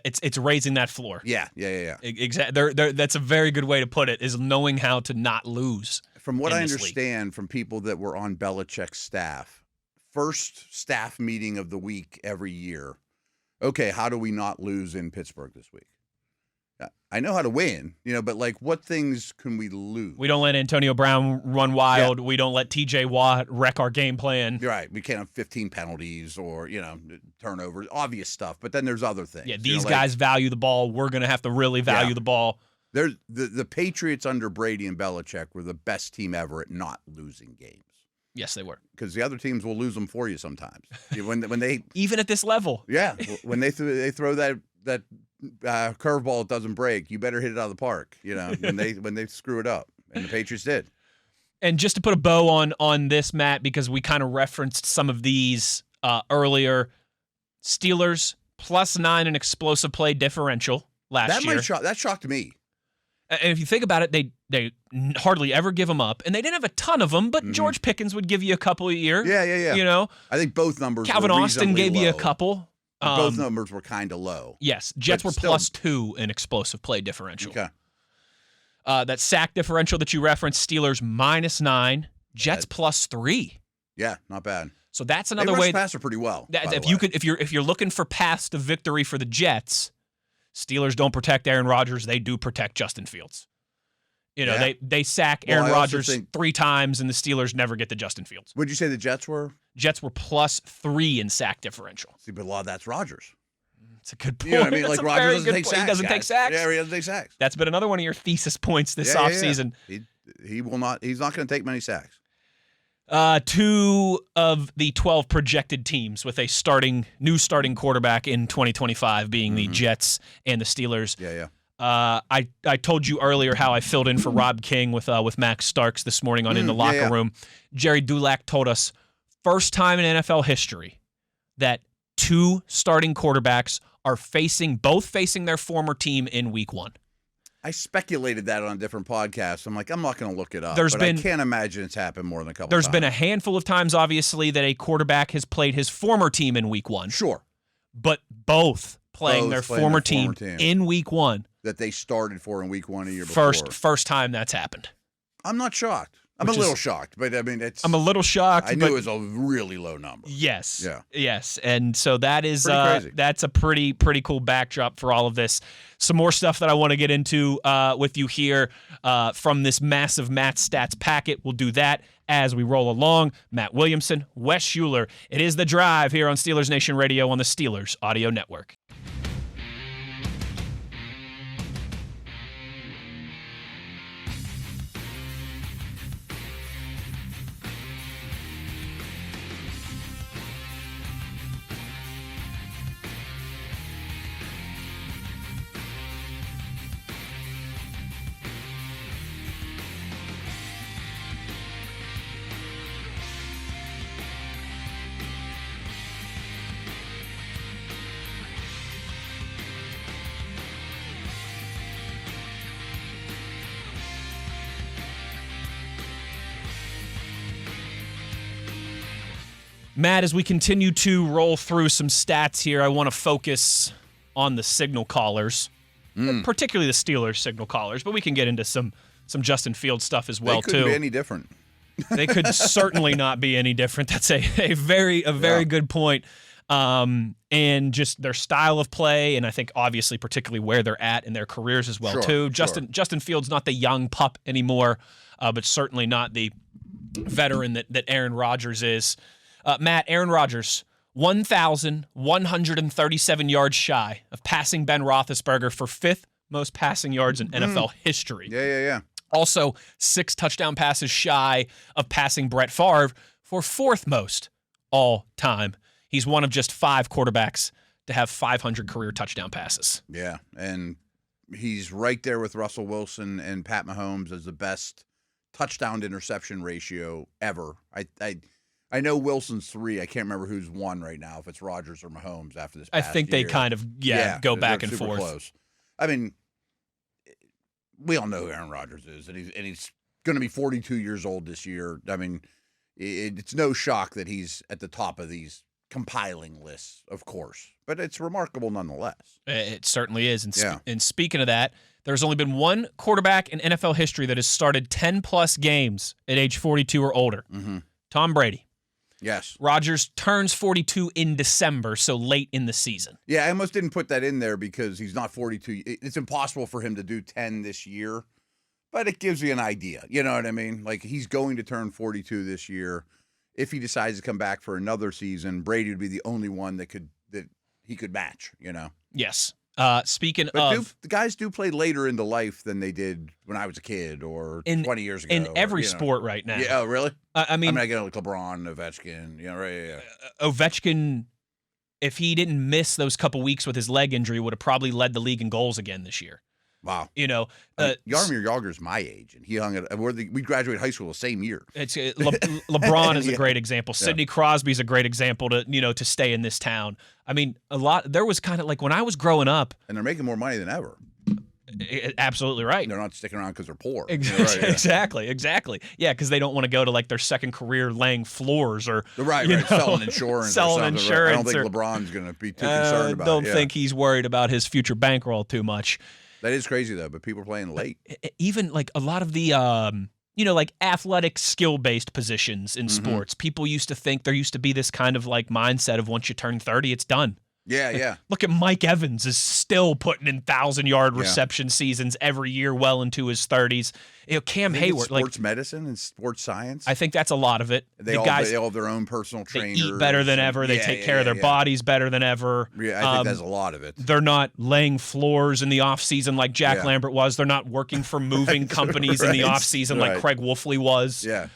Speaker 2: It's raising that floor.
Speaker 3: Yeah.
Speaker 2: Exactly. That's a very good way to put it. Is knowing how to not lose.
Speaker 3: From what I understand from people that were on Belichick's staff, first staff meeting of the week every year. Okay, how do we not lose in Pittsburgh this week? I know how to win, but like what things can we lose?
Speaker 2: We don't let Antonio Brown run wild. Yeah. We don't let TJ Watt wreck our game plan.
Speaker 3: You're right. We can't have 15 penalties or, turnovers, obvious stuff. But then there's other things.
Speaker 2: Yeah, these guys value the ball. We're going to have to really value the ball.
Speaker 3: The Patriots under Brady and Belichick were the best team ever at not losing games.
Speaker 2: Yes, they were.
Speaker 3: Because the other teams will lose them for you sometimes. when they
Speaker 2: even at this level.
Speaker 3: Yeah, when they throw that curveball that doesn't break, you better hit it out of the park. When they screw it up, and the Patriots did.
Speaker 2: And just to put a bow on this, Matt, because we kind of referenced some of these earlier, Steelers +9 in explosive play differential last year.
Speaker 3: That shocked me.
Speaker 2: And if you think about it, they hardly ever give them up, and they didn't have a ton of them. But George Pickens would give you a couple a year.
Speaker 3: Yeah. I think both numbers.
Speaker 2: Calvin
Speaker 3: were
Speaker 2: Austin gave
Speaker 3: low.
Speaker 2: you a couple.
Speaker 3: Both numbers were kind of low.
Speaker 2: Yes, Jets were
Speaker 3: still,
Speaker 2: +2 in explosive play differential.
Speaker 3: Okay.
Speaker 2: That sack differential that you referenced, Steelers -9, Jets +3.
Speaker 3: Yeah, not bad.
Speaker 2: So that's another
Speaker 3: they
Speaker 2: way.
Speaker 3: Passer pretty well.
Speaker 2: If you're looking for paths to victory for the Jets, Steelers don't protect Aaron Rodgers. They do protect Justin Fields. They sack Aaron Rodgers 3 times, and the Steelers never get to Justin Fields.
Speaker 3: Would you say the Jets were?
Speaker 2: Jets were +3 in sack differential.
Speaker 3: See, but a lot of that's Rodgers.
Speaker 2: It's a good point.
Speaker 3: You know what I mean? Like Rodgers doesn't take sacks.
Speaker 2: He doesn't take sacks.
Speaker 3: Yeah, he doesn't take sacks.
Speaker 2: That's been another one of your thesis points this offseason.
Speaker 3: He will not. He's not going to take many sacks.
Speaker 2: 2 of the 12 projected teams with a new starting quarterback in 2025 being the Jets and the Steelers.
Speaker 3: Yeah.
Speaker 2: I told you earlier how I filled in for Rob King with Max Starks this morning on In the Locker Room. Jerry Dulac told us first time in NFL history that 2 starting quarterbacks are both facing their former team in week 1.
Speaker 3: I speculated that on a different podcast. I'm like, I'm not going to look it up. I can't imagine it's happened more than a couple times.
Speaker 2: There's been a handful of times, obviously, that a quarterback has played his former team in week 1.
Speaker 3: Sure.
Speaker 2: But both playing their former team in week 1.
Speaker 3: That they started for in week 1 a year before.
Speaker 2: First time that's happened.
Speaker 3: I'm not shocked. I'm a little shocked, but I mean,
Speaker 2: I'm a little shocked.
Speaker 3: I knew it was a really low number.
Speaker 2: Yes.
Speaker 3: Yeah.
Speaker 2: Yes. And so that is
Speaker 3: crazy.
Speaker 2: That's a pretty cool backdrop for all of this. Some more stuff that I want to get into with you here from this massive Matt Stats packet. We'll do that as we roll along. Matt Williamson, Wes Uhler. It is The Drive here on Steelers Nation Radio on the Steelers Audio Network. Matt, as we continue to roll through some stats here, I want to focus on the signal callers, particularly the Steelers signal callers, but we can get into some Justin Fields stuff as well,
Speaker 3: too. They couldn't
Speaker 2: be
Speaker 3: any different.
Speaker 2: They could certainly not be any different. That's a very good point. And just their style of play, and I think obviously particularly where they're at in their careers as well, too. Justin Fields, not the young pup anymore, but certainly not the veteran that Aaron Rodgers is. Matt, Aaron Rodgers, 1,137 yards shy of passing Ben Roethlisberger for 5th most passing yards in NFL history.
Speaker 3: Yeah.
Speaker 2: Also, 6 touchdown passes shy of passing Brett Favre for 4th most all time. He's one of just 5 quarterbacks to have 500 career touchdown passes.
Speaker 3: Yeah, and he's right there with Russell Wilson and Pat Mahomes as the best touchdown to interception ratio ever. I know Wilson's 3. I can't remember who's 1 right now, if it's Rodgers or Mahomes after this past
Speaker 2: I think they
Speaker 3: year.
Speaker 2: kind of go back and
Speaker 3: super
Speaker 2: forth.
Speaker 3: Close. I mean, we all know who Aaron Rodgers is, and he's going to be 42 years old this year. I mean, it's no shock that he's at the top of these compiling lists, of course, but it's remarkable nonetheless.
Speaker 2: It certainly is. And speaking of that, there's only been one quarterback in NFL history that has started 10-plus games at age 42 or older. Tom Brady.
Speaker 3: Yes.
Speaker 2: Rodgers turns 42 in December, so late in the season.
Speaker 3: Yeah, I almost didn't put that in there because he's not 42. It's impossible for him to do 10 this year, but it gives you an idea. You know what I mean? Like, he's going to turn 42 this year. If he decides to come back for another season, Brady would be the only one that he could match, you know?
Speaker 2: Yes. Speaking
Speaker 3: but
Speaker 2: of...
Speaker 3: the guys do play later into life than they did when I was a kid or 20 years ago.
Speaker 2: In every sport right now.
Speaker 3: Yeah, oh, really?
Speaker 2: I mean,
Speaker 3: I get like LeBron, Ovechkin, you know, right? Yeah.
Speaker 2: Ovechkin, if he didn't miss those couple weeks with his leg injury, would have probably led the league in goals again this year.
Speaker 3: Wow.
Speaker 2: You know,
Speaker 3: Yarmir Yager's my age, and he hung it. We graduated high school the same year.
Speaker 2: It's LeBron is a great example. Sidney Crosby's a great example to stay in this town. I mean, there was kind of like when I was growing up,
Speaker 3: and they're making more money than ever.
Speaker 2: Absolutely right.
Speaker 3: They're not sticking around because they're poor.
Speaker 2: Exactly. Yeah, because they don't want to go to like their second career laying floors or
Speaker 3: selling insurance. I don't think LeBron's going to be too concerned about it.
Speaker 2: Don't think he's worried about his future bankroll too much.
Speaker 3: That is crazy, though, but people are playing late.
Speaker 2: Even, like, a lot of the, like, athletic skill-based positions in sports, people used to think there used to be this kind of, like, mindset of once you turn 30, it's done.
Speaker 3: Yeah.
Speaker 2: Look at Mike Evans is still putting in 1,000-yard reception seasons every year well into his 30s. Cam Hayward.
Speaker 3: Sports medicine and sports science.
Speaker 2: I think that's a lot of it.
Speaker 3: They all have their own personal trainers.
Speaker 2: They eat better than ever. They take care of their bodies better than ever.
Speaker 3: Yeah, I think that's a lot of it.
Speaker 2: They're not laying floors in the offseason like Jack Lambert was. They're not working for moving companies in the offseason like Craig Wolfley was.
Speaker 3: Yeah.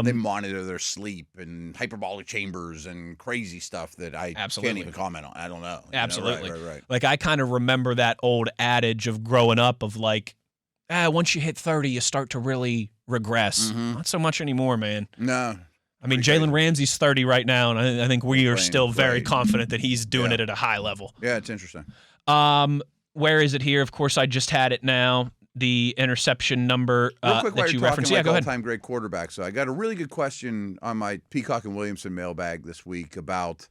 Speaker 3: They monitor their sleep and hyperbolic chambers and crazy stuff that I can't even comment on. I don't know.
Speaker 2: Absolutely.
Speaker 3: Right.
Speaker 2: Like, I kind of remember that old adage of growing up of like, once you hit 30, you start to really regress. Not so much anymore, man.
Speaker 3: No.
Speaker 2: I mean, Jalen Ramsey's 30 right now, and I think we are still very confident that he's doing it at a high level.
Speaker 3: Yeah, it's interesting.
Speaker 2: Where is it here? Of course, I just had it now. The interception number that you referenced.
Speaker 3: Like
Speaker 2: go ahead.
Speaker 3: All-time great quarterback. So I got a really good question on my Peacock and Williamson mailbag this week about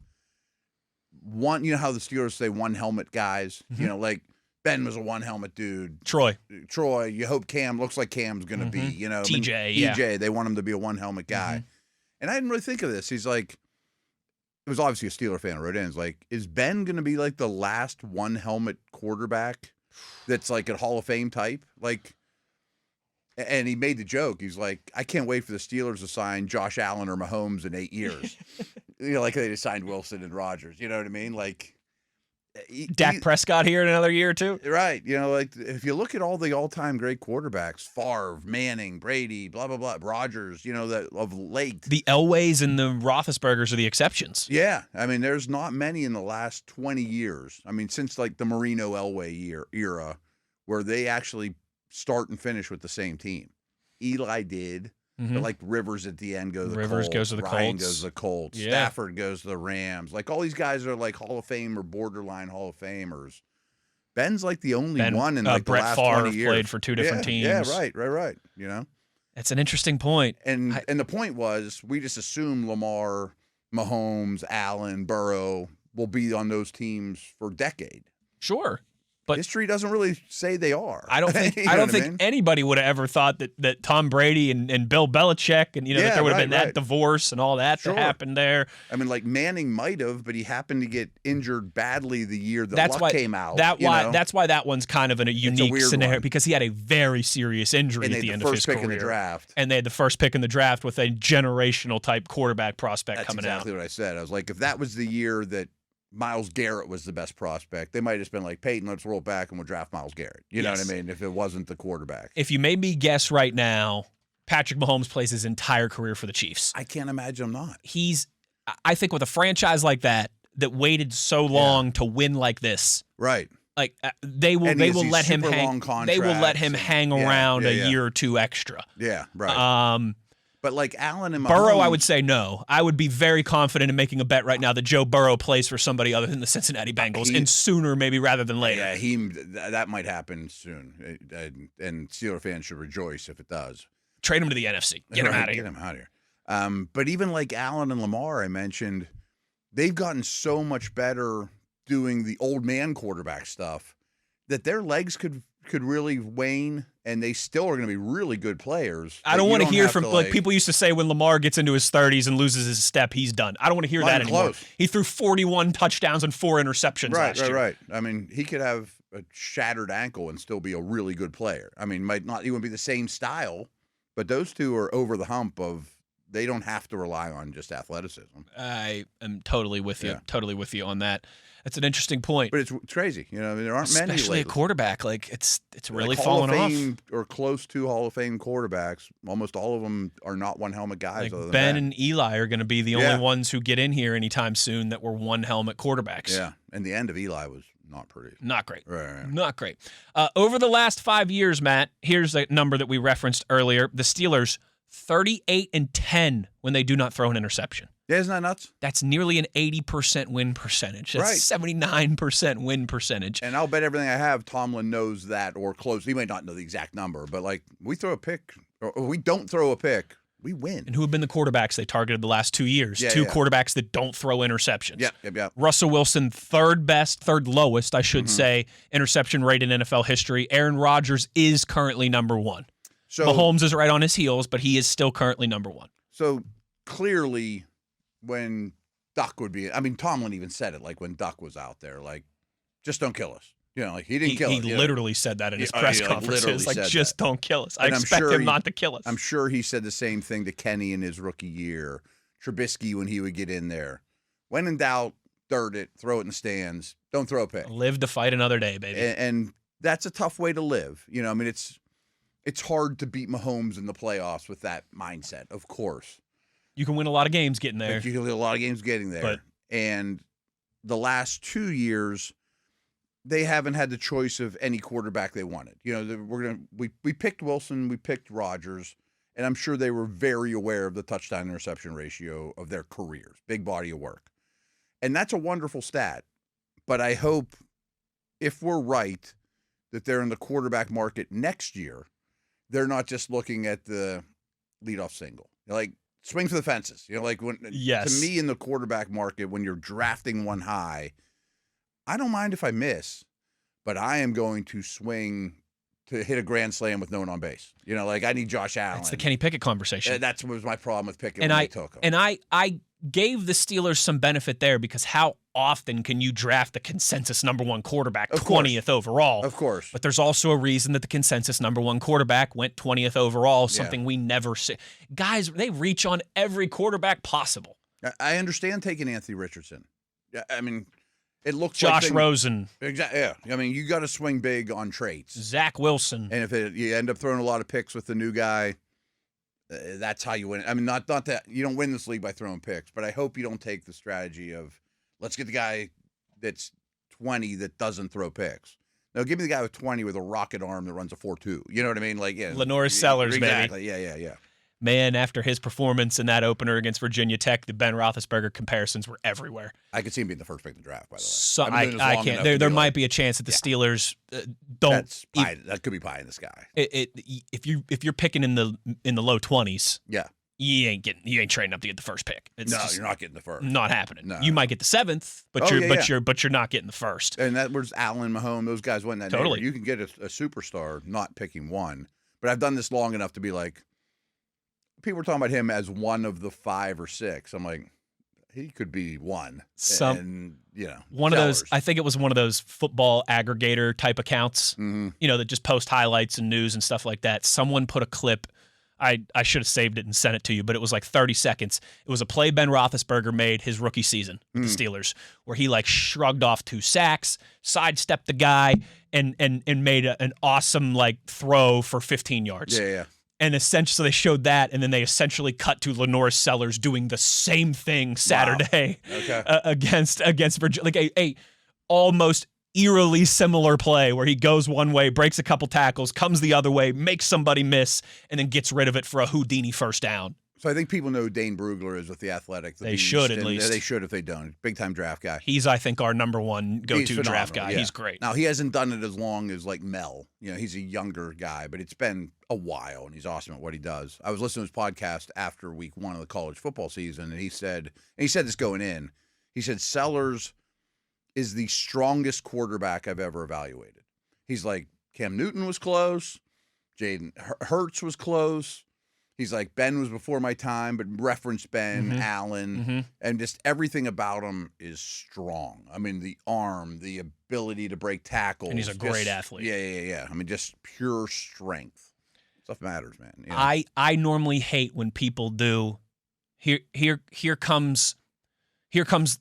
Speaker 3: one. You know how the Steelers say one helmet guys. You know, like Ben was a one helmet dude.
Speaker 2: Troy.
Speaker 3: You hope Cam looks like Cam's going to be. You know,
Speaker 2: TJ.
Speaker 3: They want him to be a one helmet guy. And I didn't really think of this. He's like, it was obviously a Steeler fan who wrote in. It's like, is Ben going to be like the last one helmet quarterback that's like a Hall of Fame type? Like, and he made the joke. He's like, I can't wait for the Steelers to sign Josh Allen or Mahomes in 8 years. Like they just signed Wilson and Rodgers. You know what I mean? Like,
Speaker 2: Dak Prescott here in another year or two.
Speaker 3: Right. Like if you look at all the all-time great quarterbacks, Favre, Manning, Brady, blah, blah, blah, Rodgers, that of late.
Speaker 2: The Elways and the Roethlisbergers are the exceptions.
Speaker 3: Yeah. I mean, there's not many in the last 20 years. I mean, since like the Marino Elway era where they actually start and finish with the same team. Eli did. But like Rivers at the end goes to the
Speaker 2: Rivers
Speaker 3: Colts.
Speaker 2: goes to the
Speaker 3: Ryan
Speaker 2: Colts.
Speaker 3: goes to the Colts.
Speaker 2: Yeah.
Speaker 3: Stafford goes to the Rams. Like all these guys are like Hall of Fame or borderline Hall of Famers. Ben's like the only one in like the last 20 years.
Speaker 2: Played for two different teams.
Speaker 3: Yeah, right.
Speaker 2: That's an interesting point.
Speaker 3: And the point was we just assume Lamar, Mahomes, Allen, Burrow will be on those teams for a decade.
Speaker 2: Sure. But
Speaker 3: history doesn't really say they are.
Speaker 2: I don't think
Speaker 3: You know
Speaker 2: I don't
Speaker 3: what
Speaker 2: think
Speaker 3: mean?
Speaker 2: anybody would have ever thought that Tom Brady and Bill Belichick and that there would have been that divorce and all that that happened there.
Speaker 3: I mean, like Manning might have, but he happened to get injured badly the year that Luck came out.
Speaker 2: That's why that one's kind of a unique scenario because he had a very serious injury at the end of his career.
Speaker 3: And they had the first pick in the draft.
Speaker 2: And they had the first pick in the draft with a generational type quarterback prospect coming out.
Speaker 3: That's exactly what I said. I was like, if that was the year that Myles Garrett was the best prospect, they might have just been like, Peyton, let's roll back and we'll draft Myles Garrett. You know what I mean? If it wasn't the quarterback.
Speaker 2: If you made me guess right now, Patrick Mahomes plays his entire career for the Chiefs.
Speaker 3: I can't imagine him not.
Speaker 2: I think with a franchise like that waited so long to win like this.
Speaker 3: Right.
Speaker 2: Like they will let him hang. They will let him hang around a year or two extra.
Speaker 3: Yeah, right. But like Allen and Mahomes,
Speaker 2: Burrow, I would say no. I would be very confident in making a bet right now that Joe Burrow plays for somebody other than the Cincinnati Bengals, and sooner maybe rather than later.
Speaker 3: Yeah, that might happen soon, and Steeler fans should rejoice if it does.
Speaker 2: Trade him to the NFC. Get him out of here.
Speaker 3: Get him out of here. But even like Allen and Lamar, I mentioned, they've gotten so much better doing the old man quarterback stuff that their legs could really wane, and they still are going to be really good players.
Speaker 2: I don't want to hear from like people used to say when Lamar gets into his 30s and loses his step, he's done. I don't want to hear that anymore. He threw 41 touchdowns and 4 interceptions last year.
Speaker 3: Right. I mean, he could have a shattered ankle and still be a really good player. I mean, might not even be the same style, but those two are over the hump of they don't have to rely on just athleticism.
Speaker 2: I am totally with you. Totally with you on that. That's an interesting point.
Speaker 3: But it's crazy. You know, I mean, there aren't many.
Speaker 2: Especially a quarterback. Like, it's really
Speaker 3: like
Speaker 2: fallen
Speaker 3: Hall of
Speaker 2: off.
Speaker 3: Fame or close to Hall of Fame quarterbacks, almost all of them are not one-helmet guys.
Speaker 2: Like
Speaker 3: other than
Speaker 2: Ben and Eli are going to be the only ones who get in here anytime soon that were one-helmet quarterbacks.
Speaker 3: Yeah, and the end of Eli was not pretty.
Speaker 2: Not great.
Speaker 3: Right.
Speaker 2: Not great. Over the last 5 years, Matt, here's a number that we referenced earlier. The Steelers, 38-10 when they do not throw an interception.
Speaker 3: Yeah, isn't that nuts?
Speaker 2: That's nearly an 80% win percentage. That's 79% win percentage.
Speaker 3: And I'll bet everything I have, Tomlin knows that or close. He might not know the exact number, but like we throw a pick or we don't throw a pick, we win.
Speaker 2: And who have been the quarterbacks they targeted the last 2 years? Two quarterbacks that don't throw interceptions.
Speaker 3: Yep.
Speaker 2: Russell Wilson, third lowest, I should say, interception rate in NFL history. Aaron Rodgers is currently number 1. So Mahomes is right on his heels, but he is still currently number 1.
Speaker 3: So clearly, when Duck would be, I mean, Tomlin even said it, like when Duck was out there, like, just don't kill us. You know, like he didn't kill us.
Speaker 2: He literally said that in his press conferences. Like, just don't kill us. I expect him not to kill us.
Speaker 3: I'm sure he said the same thing to Kenny in his rookie year. Trubisky when he would get in there. When in doubt, third it, throw it in the stands. Don't throw a pick.
Speaker 2: Live to fight another day, baby.
Speaker 3: And that's a tough way to live. You know, I mean, it's hard to beat Mahomes in the playoffs with that mindset, of course.
Speaker 2: You can win a lot of games getting there.
Speaker 3: You can win a lot of games getting there. And the last 2 years, they haven't had the choice of any quarterback they wanted. You know, we picked Wilson, we picked Rodgers, and I'm sure they were very aware of the touchdown interception ratio of their careers. Big body of work. And that's a wonderful stat. But I hope, if we're right, that they're in the quarterback market next year, they're not just looking at the leadoff single. Like, swing for the fences. You know, like when to me in the quarterback market, when you're drafting one high, I don't mind if I miss, but I am going to swing to hit a grand slam with no one on base. You know, like I need Josh Allen.
Speaker 2: It's the Kenny Pickett conversation.
Speaker 3: That was my problem with Pickett
Speaker 2: when
Speaker 3: they took him.
Speaker 2: And I gave the Steelers some benefit there because how often can you draft the consensus number 1 quarterback 20th overall?
Speaker 3: Of course.
Speaker 2: But there's also a reason that the consensus number 1 quarterback went 20th overall, something we never see. Guys, they reach on every quarterback possible.
Speaker 3: I understand taking Anthony Richardson. I mean, it looks
Speaker 2: Josh Rosen.
Speaker 3: Exactly. Yeah. I mean, you got to swing big on traits.
Speaker 2: Zach Wilson.
Speaker 3: And if you end up throwing a lot of picks with the new guy, that's how you win. I mean, not that you don't win this league by throwing picks, but I hope you don't take the strategy of let's get the guy that's 20 that doesn't throw picks. No, give me the guy with 20 with a rocket arm that runs a 4.2. You know what I mean? Like,
Speaker 2: Lenore Sellers,
Speaker 3: exactly.
Speaker 2: baby.
Speaker 3: Yeah.
Speaker 2: Man, after his performance in that opener against Virginia Tech, the Ben Roethlisberger comparisons were everywhere.
Speaker 3: I could see him being the first pick in the draft, by the way.
Speaker 2: So I can't. There might be a chance that the Steelers don't.
Speaker 3: That could be pie in the sky.
Speaker 2: If you're picking in the low 20s, you ain't trading up to get the first pick. It's
Speaker 3: No,
Speaker 2: just
Speaker 3: you're not getting the first.
Speaker 2: not happening.
Speaker 3: No.
Speaker 2: You might get the 7th, but you're not getting the first.
Speaker 3: And that was Allen, Mahomes. Those guys went in that
Speaker 2: Totally.
Speaker 3: neighborhood. You can get a superstar not picking one. But I've done this long enough to be like, people were talking about him as one of the 5 or 6. I'm like, he could be one. And,
Speaker 2: one of those, I think it was one of those football aggregator type accounts, that just post highlights and news and stuff like that. Someone put a clip. I should have saved it and sent it to you, but it was like 30 seconds. It was a play Ben Roethlisberger made his rookie season with the Steelers, where he like shrugged off 2 sacks, sidestepped the guy, and made an awesome like throw for 15 yards.
Speaker 3: Yeah.
Speaker 2: And essentially, so they showed that, and then they essentially cut to Lenore Sellers doing the same thing Saturday against Virginia, like a almost eerily similar play where he goes one way, breaks a couple tackles, comes the other way, makes somebody miss, and then gets rid of it for a Houdini first down.
Speaker 3: So I think people know who Dane Brugler is with the Athletic.
Speaker 2: They should, at least.
Speaker 3: They should if they don't. Big-time draft guy.
Speaker 2: He's, I think, our number one go-to draft guy.
Speaker 3: Yeah.
Speaker 2: He's great.
Speaker 3: Now, he hasn't done it as long as, like, Mel. He's a younger guy, but it's been a while, and he's awesome at what he does. I was listening to his podcast after week 1 of the college football season, and he said this going in, he said, Sellers is the strongest quarterback I've ever evaluated. He's like, Cam Newton was close. Jaden Hurts was close. He's like, Ben was before my time, but referenced Ben, Allen, and just everything about him is strong. I mean, the arm, the ability to break tackles.
Speaker 2: And he's a great athlete.
Speaker 3: Yeah. I mean, just pure strength. Stuff matters, man.
Speaker 2: I normally hate when people do, here comes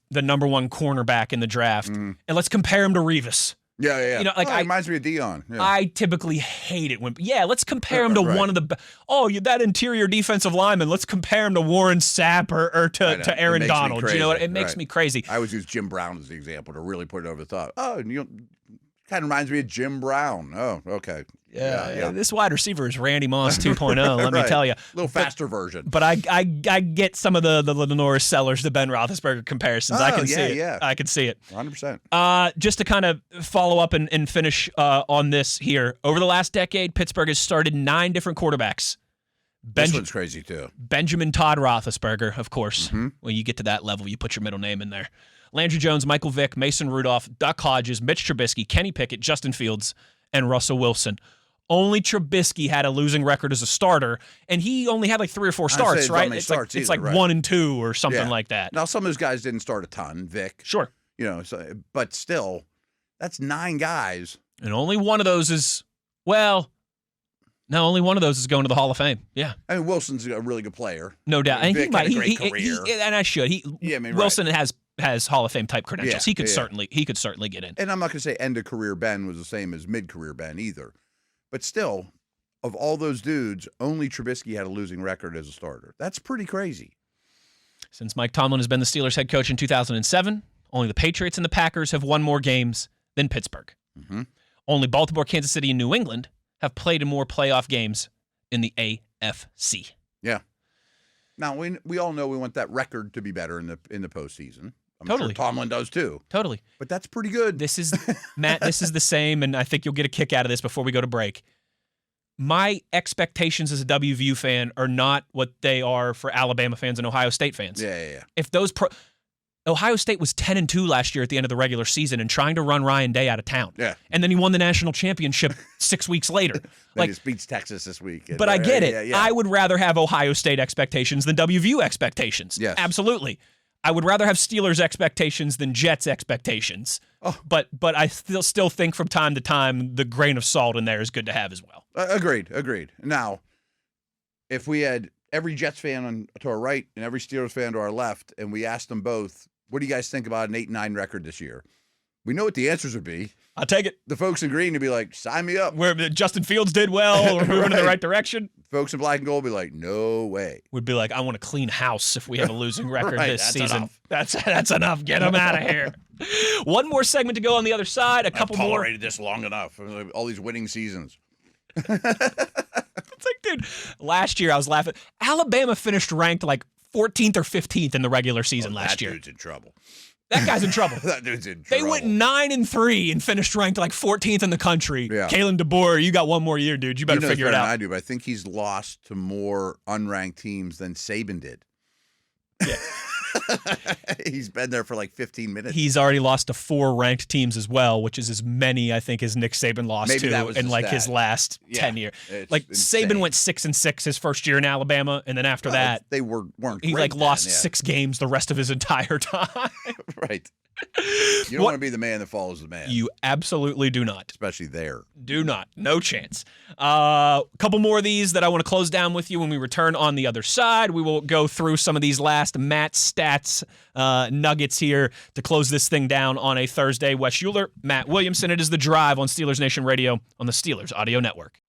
Speaker 2: the number 1 cornerback in the draft, and let's compare him to Revis.
Speaker 3: Yeah.
Speaker 2: It
Speaker 3: reminds me of Dion. Yeah.
Speaker 2: I typically hate it when, let's compare him to one of the, that interior defensive lineman. Let's compare him to Warren Sapp or to Aaron Donald. You know what? It makes me crazy.
Speaker 3: I always use Jim Brown as the example to really put it over the top. Oh, kind of reminds me of Jim Brown. Oh, okay. Yeah.
Speaker 2: This wide receiver is Randy Moss 2.0, let me tell you.
Speaker 3: A little faster version.
Speaker 2: But I get some of the Lenore Sellers, the Ben Roethlisberger comparisons. I can see it.
Speaker 3: Yeah.
Speaker 2: I can see it.
Speaker 3: 100%.
Speaker 2: Just to kind of follow up and finish on this here. Over the last decade, Pittsburgh has started 9 different quarterbacks.
Speaker 3: This one's crazy, too.
Speaker 2: Benjamin Todd Roethlisberger, of course. When you get to that level, you put your middle name in there. Landry Jones, Michael Vick, Mason Rudolph, Duck Hodges, Mitch Trubisky, Kenny Pickett, Justin Fields, and Russell Wilson. Only Trubisky had a losing record as a starter, and he only had like 3 or 4 starts, right? It's like 1 and 2 or something like that.
Speaker 3: Now, some of those guys didn't start a ton, Vic.
Speaker 2: Sure.
Speaker 3: But still, that's 9 guys.
Speaker 2: And only one of those is, only one of those is going to the Hall of Fame. Yeah.
Speaker 3: I mean, Wilson's a really good player.
Speaker 2: No doubt. And
Speaker 3: Vic had a great career.
Speaker 2: And I should. Wilson has Hall of Fame type credentials.
Speaker 3: Yeah,
Speaker 2: he could certainly get in.
Speaker 3: And I'm not going to say end of career Ben was the same as mid career Ben either. But still, of all those dudes, only Trubisky had a losing record as a starter. That's pretty crazy.
Speaker 2: Since Mike Tomlin has been the Steelers head coach in 2007, only the Patriots and the Packers have won more games than Pittsburgh. Only Baltimore, Kansas City, and New England have played in more playoff games in the AFC.
Speaker 3: Yeah. Now, we all know we want that record to be better in the postseason. I'm sure Tomlin does too.
Speaker 2: Totally.
Speaker 3: But that's pretty good.
Speaker 2: This is, Matt, this is the same, and I think you'll get a kick out of this before we go to break. My expectations as a WVU fan are not what they are for Alabama fans and Ohio State fans.
Speaker 3: Yeah.
Speaker 2: If those Ohio State was 10-2 last year at the end of the regular season and trying to run Ryan Day out of town.
Speaker 3: Yeah.
Speaker 2: And then he won the national championship 6 weeks later.
Speaker 3: He just beats Texas this week.
Speaker 2: But I get it. Yeah. I would rather have Ohio State expectations than WVU expectations.
Speaker 3: Yes.
Speaker 2: Absolutely. I would rather have Steelers expectations than Jets expectations.
Speaker 3: Oh.
Speaker 2: But I still think from time to time the grain of salt in there is good to have as well.
Speaker 3: Agreed. Now, if we had every Jets fan to our right and every Steelers fan to our left, and we asked them both, what do you guys think about an 8-9 record this year? We know what the answers would be.
Speaker 2: I'll take it.
Speaker 3: The folks in green would be like, sign me up.
Speaker 2: Where Justin Fields did well, we're moving in the right direction.
Speaker 3: Folks in black and gold would be like, no way.
Speaker 2: Would be like, I want to clean house if we have a losing record this season.
Speaker 3: Enough.
Speaker 2: That's enough. Get them out of here. One more segment to go on the other side.
Speaker 3: I've tolerated this long enough. All these winning seasons.
Speaker 2: It's like, dude, last year I was laughing. Alabama finished ranked like 14th or 15th in the regular season last year.
Speaker 3: That dude's in trouble.
Speaker 2: That guy's in trouble.
Speaker 3: That dude's in
Speaker 2: They
Speaker 3: trouble.
Speaker 2: went 9-3 and finished ranked like 14th in the country.
Speaker 3: Yeah.
Speaker 2: Kalen DeBoer, you got one more year, dude. You better figure it
Speaker 3: better
Speaker 2: out.
Speaker 3: than I do, but I think he's lost to more unranked teams than Saban did.
Speaker 2: Yeah.
Speaker 3: He's been there for like 15 minutes.
Speaker 2: He's already lost to 4 ranked teams as well, which is as many, I think, as Nick Saban lost
Speaker 3: Maybe that
Speaker 2: to
Speaker 3: was
Speaker 2: in
Speaker 3: the
Speaker 2: like
Speaker 3: stat.
Speaker 2: his last
Speaker 3: Yeah,
Speaker 2: 10 years.
Speaker 3: it's
Speaker 2: Like
Speaker 3: insane.
Speaker 2: Saban went 6-6 his first year in Alabama, and then after that,
Speaker 3: they weren't.
Speaker 2: he
Speaker 3: great
Speaker 2: like
Speaker 3: then,
Speaker 2: lost
Speaker 3: yeah.
Speaker 2: 6 games the rest of his entire time.
Speaker 3: Right. You don't want to be the man that follows the man.
Speaker 2: You absolutely do not.
Speaker 3: Especially there.
Speaker 2: Do not. No chance. A couple more of these that I want to close down with you when we return on the other side. We will go through some of these last Matt stats nuggets here to close this thing down on a Thursday. Wes Uhler, Matt Williamson. It is The Drive on Steelers Nation Radio on the Steelers Audio Network.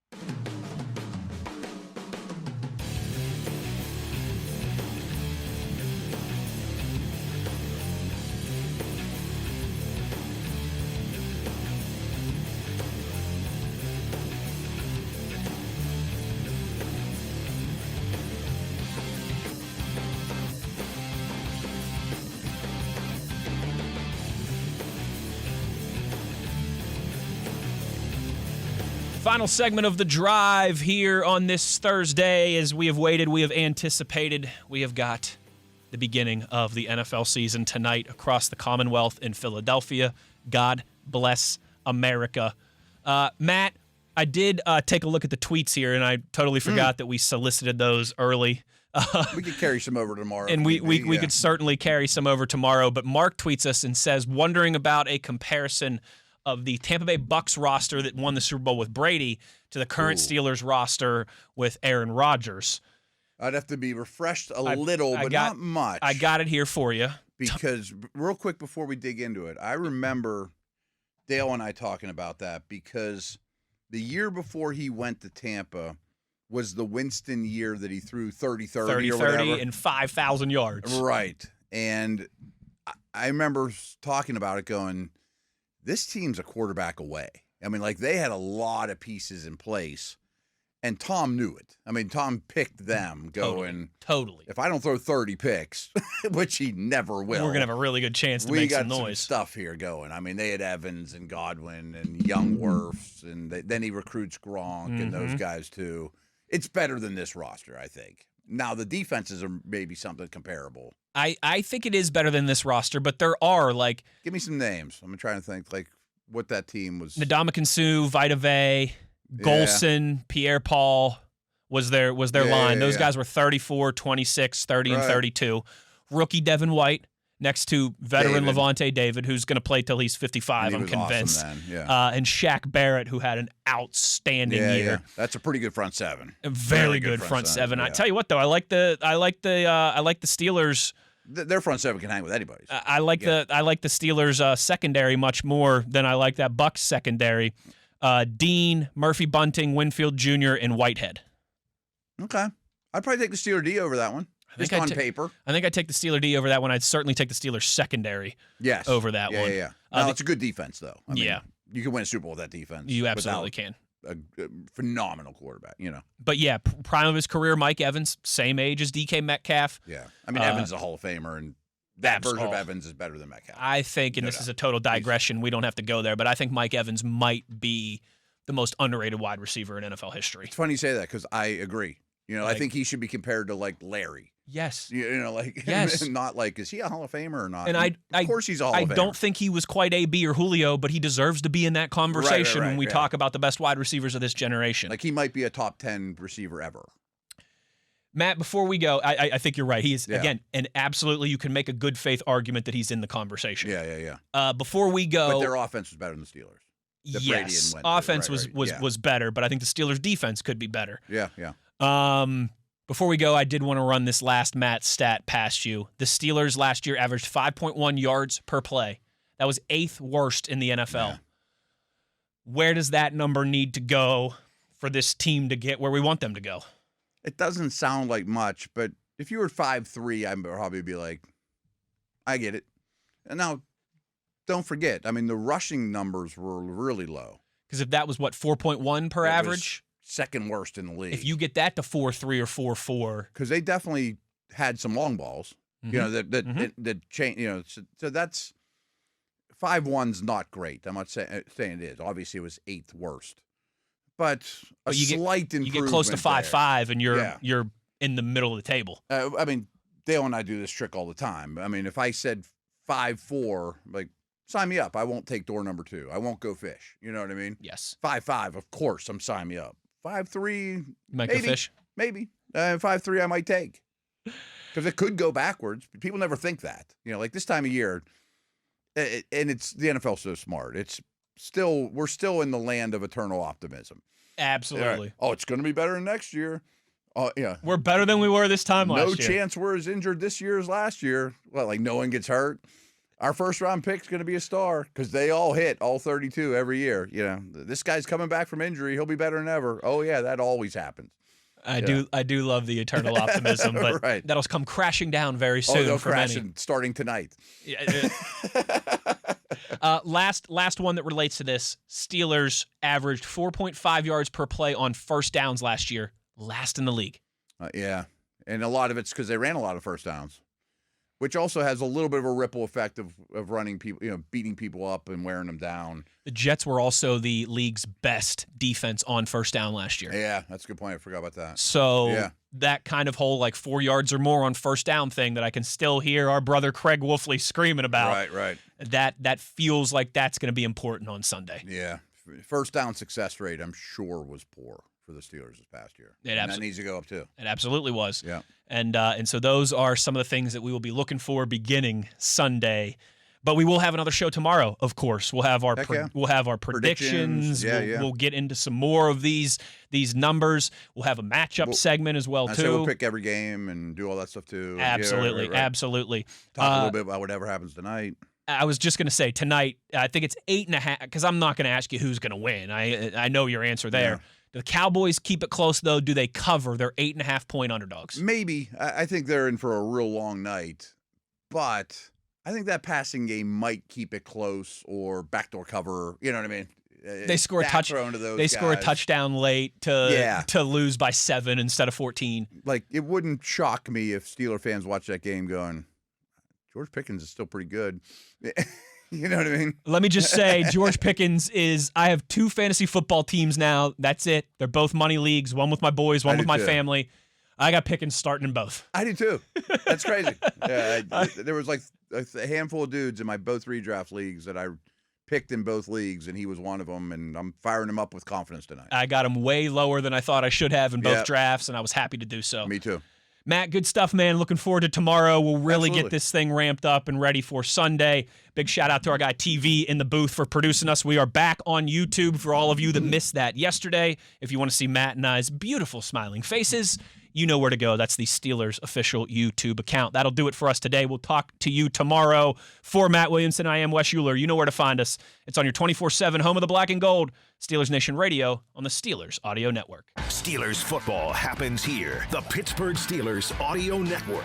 Speaker 2: Final segment of The Drive here on this Thursday. As we have waited, we have anticipated, we have got the beginning of the NFL season tonight across the Commonwealth in Philadelphia. God bless America. Matt, I did take a look at the tweets here, and I totally forgot that we solicited those early.
Speaker 3: We could carry some over tomorrow.
Speaker 2: And we
Speaker 3: yeah.
Speaker 2: could certainly carry some over tomorrow. But Mark tweets us and says, wondering about a comparison of the Tampa Bay Bucks roster that won the Super Bowl with Brady to the current Steelers roster with Aaron Rodgers.
Speaker 3: I'd have to be refreshed a little, but not much.
Speaker 2: I got it here for you.
Speaker 3: Because real quick before we dig into it, I remember Dale and I talking about that because the year before he went to Tampa was the Winston year that he threw 30-30 or whatever.
Speaker 2: And 5,000 yards.
Speaker 3: Right. And I remember talking about it going, this team's a quarterback away. I mean, like, they had a lot of pieces in place, and Tom knew it. I mean, Tom picked them going,
Speaker 2: Totally.
Speaker 3: if I don't throw 30 picks, which he never will.
Speaker 2: We're going to have a really good chance to make some noise.
Speaker 3: We got some stuff here going. I mean, they had Evans and Godwin and Young Wirfs, and then he recruits Gronk and those guys, too. It's better than this roster, I think. Now, the defenses are maybe something comparable.
Speaker 2: I think it is better than this roster, but there are, like...
Speaker 3: Give me some names. I'm trying to think, like, what that team was.
Speaker 2: Ndamukong Suh, Vita Vea, Golson, Pierre-Paul was their line. Those guys were 34, 26, 30, and 32. Rookie Devin White next to veteran Levante David, who's going to play till he's 55, I'm convinced.
Speaker 3: Awesome then. Yeah.
Speaker 2: And Shaq Barrett, who had an outstanding year.
Speaker 3: Yeah. That's a pretty good front seven.
Speaker 2: A very good front seven.
Speaker 3: Yeah.
Speaker 2: I tell you what, though, I like the Steelers.
Speaker 3: Their front seven can hang with anybody's.
Speaker 2: I like the Steelers secondary much more than I like that Bucks secondary. Dean, Murphy Bunting, Winfield Jr., and Whitehead.
Speaker 3: Okay. I'd probably take the Steeler D over that one. Just on paper.
Speaker 2: I think I'd take the Steeler D over that one. I'd certainly take the Steelers secondary over that one.
Speaker 3: Yeah. No, it's a good defense, though. I mean,
Speaker 2: yeah.
Speaker 3: You can win a Super Bowl with that defense.
Speaker 2: You absolutely can.
Speaker 3: A phenomenal quarterback, you know.
Speaker 2: But yeah, prime of his career, Mike Evans, same age as DK Metcalf.
Speaker 3: Yeah. I mean, Evans is a Hall of Famer, and that version of Evans is better than Metcalf.
Speaker 2: I think, and this is a total digression, we don't have to go there, but I think Mike Evans might be the most underrated wide receiver in NFL history.
Speaker 3: It's funny you say that because I agree. You know, I think he should be compared to, like, Larry.
Speaker 2: Yes.
Speaker 3: You know, like,
Speaker 2: yes.
Speaker 3: Not like, is he a Hall of Famer or not?
Speaker 2: And
Speaker 3: of course he's a Hall of Famer.
Speaker 2: I don't think he was quite AB or Julio, but he deserves to be in that conversation when we talk about the best wide receivers of this generation.
Speaker 3: Like, he might be a top 10 receiver ever.
Speaker 2: Matt, before we go, I think you're right. He is, again, and absolutely you can make a good faith argument that he's in the conversation.
Speaker 3: Yeah.
Speaker 2: Before we go.
Speaker 3: But their offense was better than the Steelers.
Speaker 2: Yes, offense was better, but I think the Steelers' defense could be better.
Speaker 3: Yeah.
Speaker 2: Before we go, I did want to run this last Matt stat past you. The Steelers last year averaged 5.1 yards per play. That was 8th worst in the NFL. Yeah. Where does that number need to go for this team to get where we want them to go?
Speaker 3: It doesn't sound like much, but if you were 5'3", I'd probably be like, I get it. And now, don't forget, I mean, the rushing numbers were really low.
Speaker 2: Because if that was, 4.1 per average?
Speaker 3: Second worst in the league.
Speaker 2: If you get that to 4.3 or 4.4.
Speaker 3: Because they definitely had some long balls. You know, the change. You know, so that's 5-1's not great. I'm not saying it is. Obviously, it was 8th worst, but slight improvement.
Speaker 2: You get close to 5-5, and you're in the middle of the table.
Speaker 3: I mean, Dale and I do this trick all the time. I mean, if I said 5-4, like, sign me up. I won't take door number 2. I won't go fish. You know what I mean?
Speaker 2: Yes.
Speaker 3: 5-5, of course, I'm signing me up. 5-3,
Speaker 2: might go fish.
Speaker 3: Maybe. 5-3, I might take. Because it could go backwards. People never think that. You know, like this time of year, and it's the NFL's so smart. We're still in the land of eternal optimism.
Speaker 2: Absolutely.
Speaker 3: Oh, it's going to be better than next year. Oh, yeah.
Speaker 2: We're better than we were this time last year.
Speaker 3: No chance we're as injured this year as last year. Well, like no one gets hurt. Our first-round pick's going to be a star because they all hit, all 32 every year. You know, this guy's coming back from injury. He'll be better than ever. Oh, yeah, that always happens.
Speaker 2: I do love the eternal optimism, but
Speaker 3: right.
Speaker 2: That'll come crashing down very soon.
Speaker 3: They'll
Speaker 2: for
Speaker 3: crash
Speaker 2: many.
Speaker 3: Starting tonight.
Speaker 2: Yeah. Last one that relates to this: Steelers averaged 4.5 yards per play on first downs last year, last in the league.
Speaker 3: Yeah, and a lot of it's because they ran a lot of first downs, which also has a little bit of a ripple effect of running people, you know, beating people up and wearing them down.
Speaker 2: The Jets were also the league's best defense on first down last year.
Speaker 3: Yeah, that's a good point. I forgot about that.
Speaker 2: So that kind of whole like 4 yards or more on first down thing that I can still hear our brother Craig Wolfley screaming about.
Speaker 3: Right.
Speaker 2: That feels like that's going to be important on Sunday.
Speaker 3: Yeah. First down success rate, I'm sure, was poor for the Steelers this past year. That needs to go up too.
Speaker 2: It absolutely was.
Speaker 3: Yeah.
Speaker 2: And so those are some of the things that we will be looking for beginning Sunday. But we will have another show tomorrow, of course. We'll have our predictions. We'll get into some more of these numbers. We'll have a matchup segment as well, too.
Speaker 3: We'll pick every game and do all that stuff, too.
Speaker 2: Absolutely, right. Absolutely.
Speaker 3: Talk a little bit about whatever happens tonight.
Speaker 2: I was just going to say, tonight, I think it's 8.5, because I'm not going to ask you who's going to win. I know your answer there. Yeah. Do the Cowboys keep it close, though? Do they cover their 8.5-point underdogs?
Speaker 3: Maybe. I think they're in for a real long night. But I think that passing game might keep it close or backdoor cover. You know what I mean?
Speaker 2: They score a touchdown late to lose by 7 instead of 14.
Speaker 3: Like, it wouldn't shock me if Steeler fans watch that game going, George Pickens is still pretty good. You know what I mean?
Speaker 2: Let me just say, George Pickens I have 2 fantasy football teams now. That's it. They're both money leagues, one with my boys, one with my family. I got Pickens starting in both.
Speaker 3: I do too. That's crazy. There was like a handful of dudes in my both redraft leagues that I picked in both leagues, and he was one of them, and I'm firing him up with confidence tonight.
Speaker 2: I got him way lower than I thought I should have in both drafts, and I was happy to do so.
Speaker 3: Me too.
Speaker 2: Matt, good stuff, man. Looking forward to tomorrow. We'll really get this thing ramped up and ready for Sunday. Big shout out to our guy TV in the booth for producing us. We are back on YouTube for all of you that missed that yesterday. If you want to see Matt and I's beautiful smiling faces, you know where to go. That's the Steelers official YouTube account. That'll do it for us today. We'll talk to you tomorrow. For Matt Williamson, I am Wes Uhler. You know where to find us. It's on your 24/7 home of the black and gold, Steelers Nation Radio on the Steelers Audio Network.
Speaker 1: Steelers football happens here. The Pittsburgh Steelers Audio Network.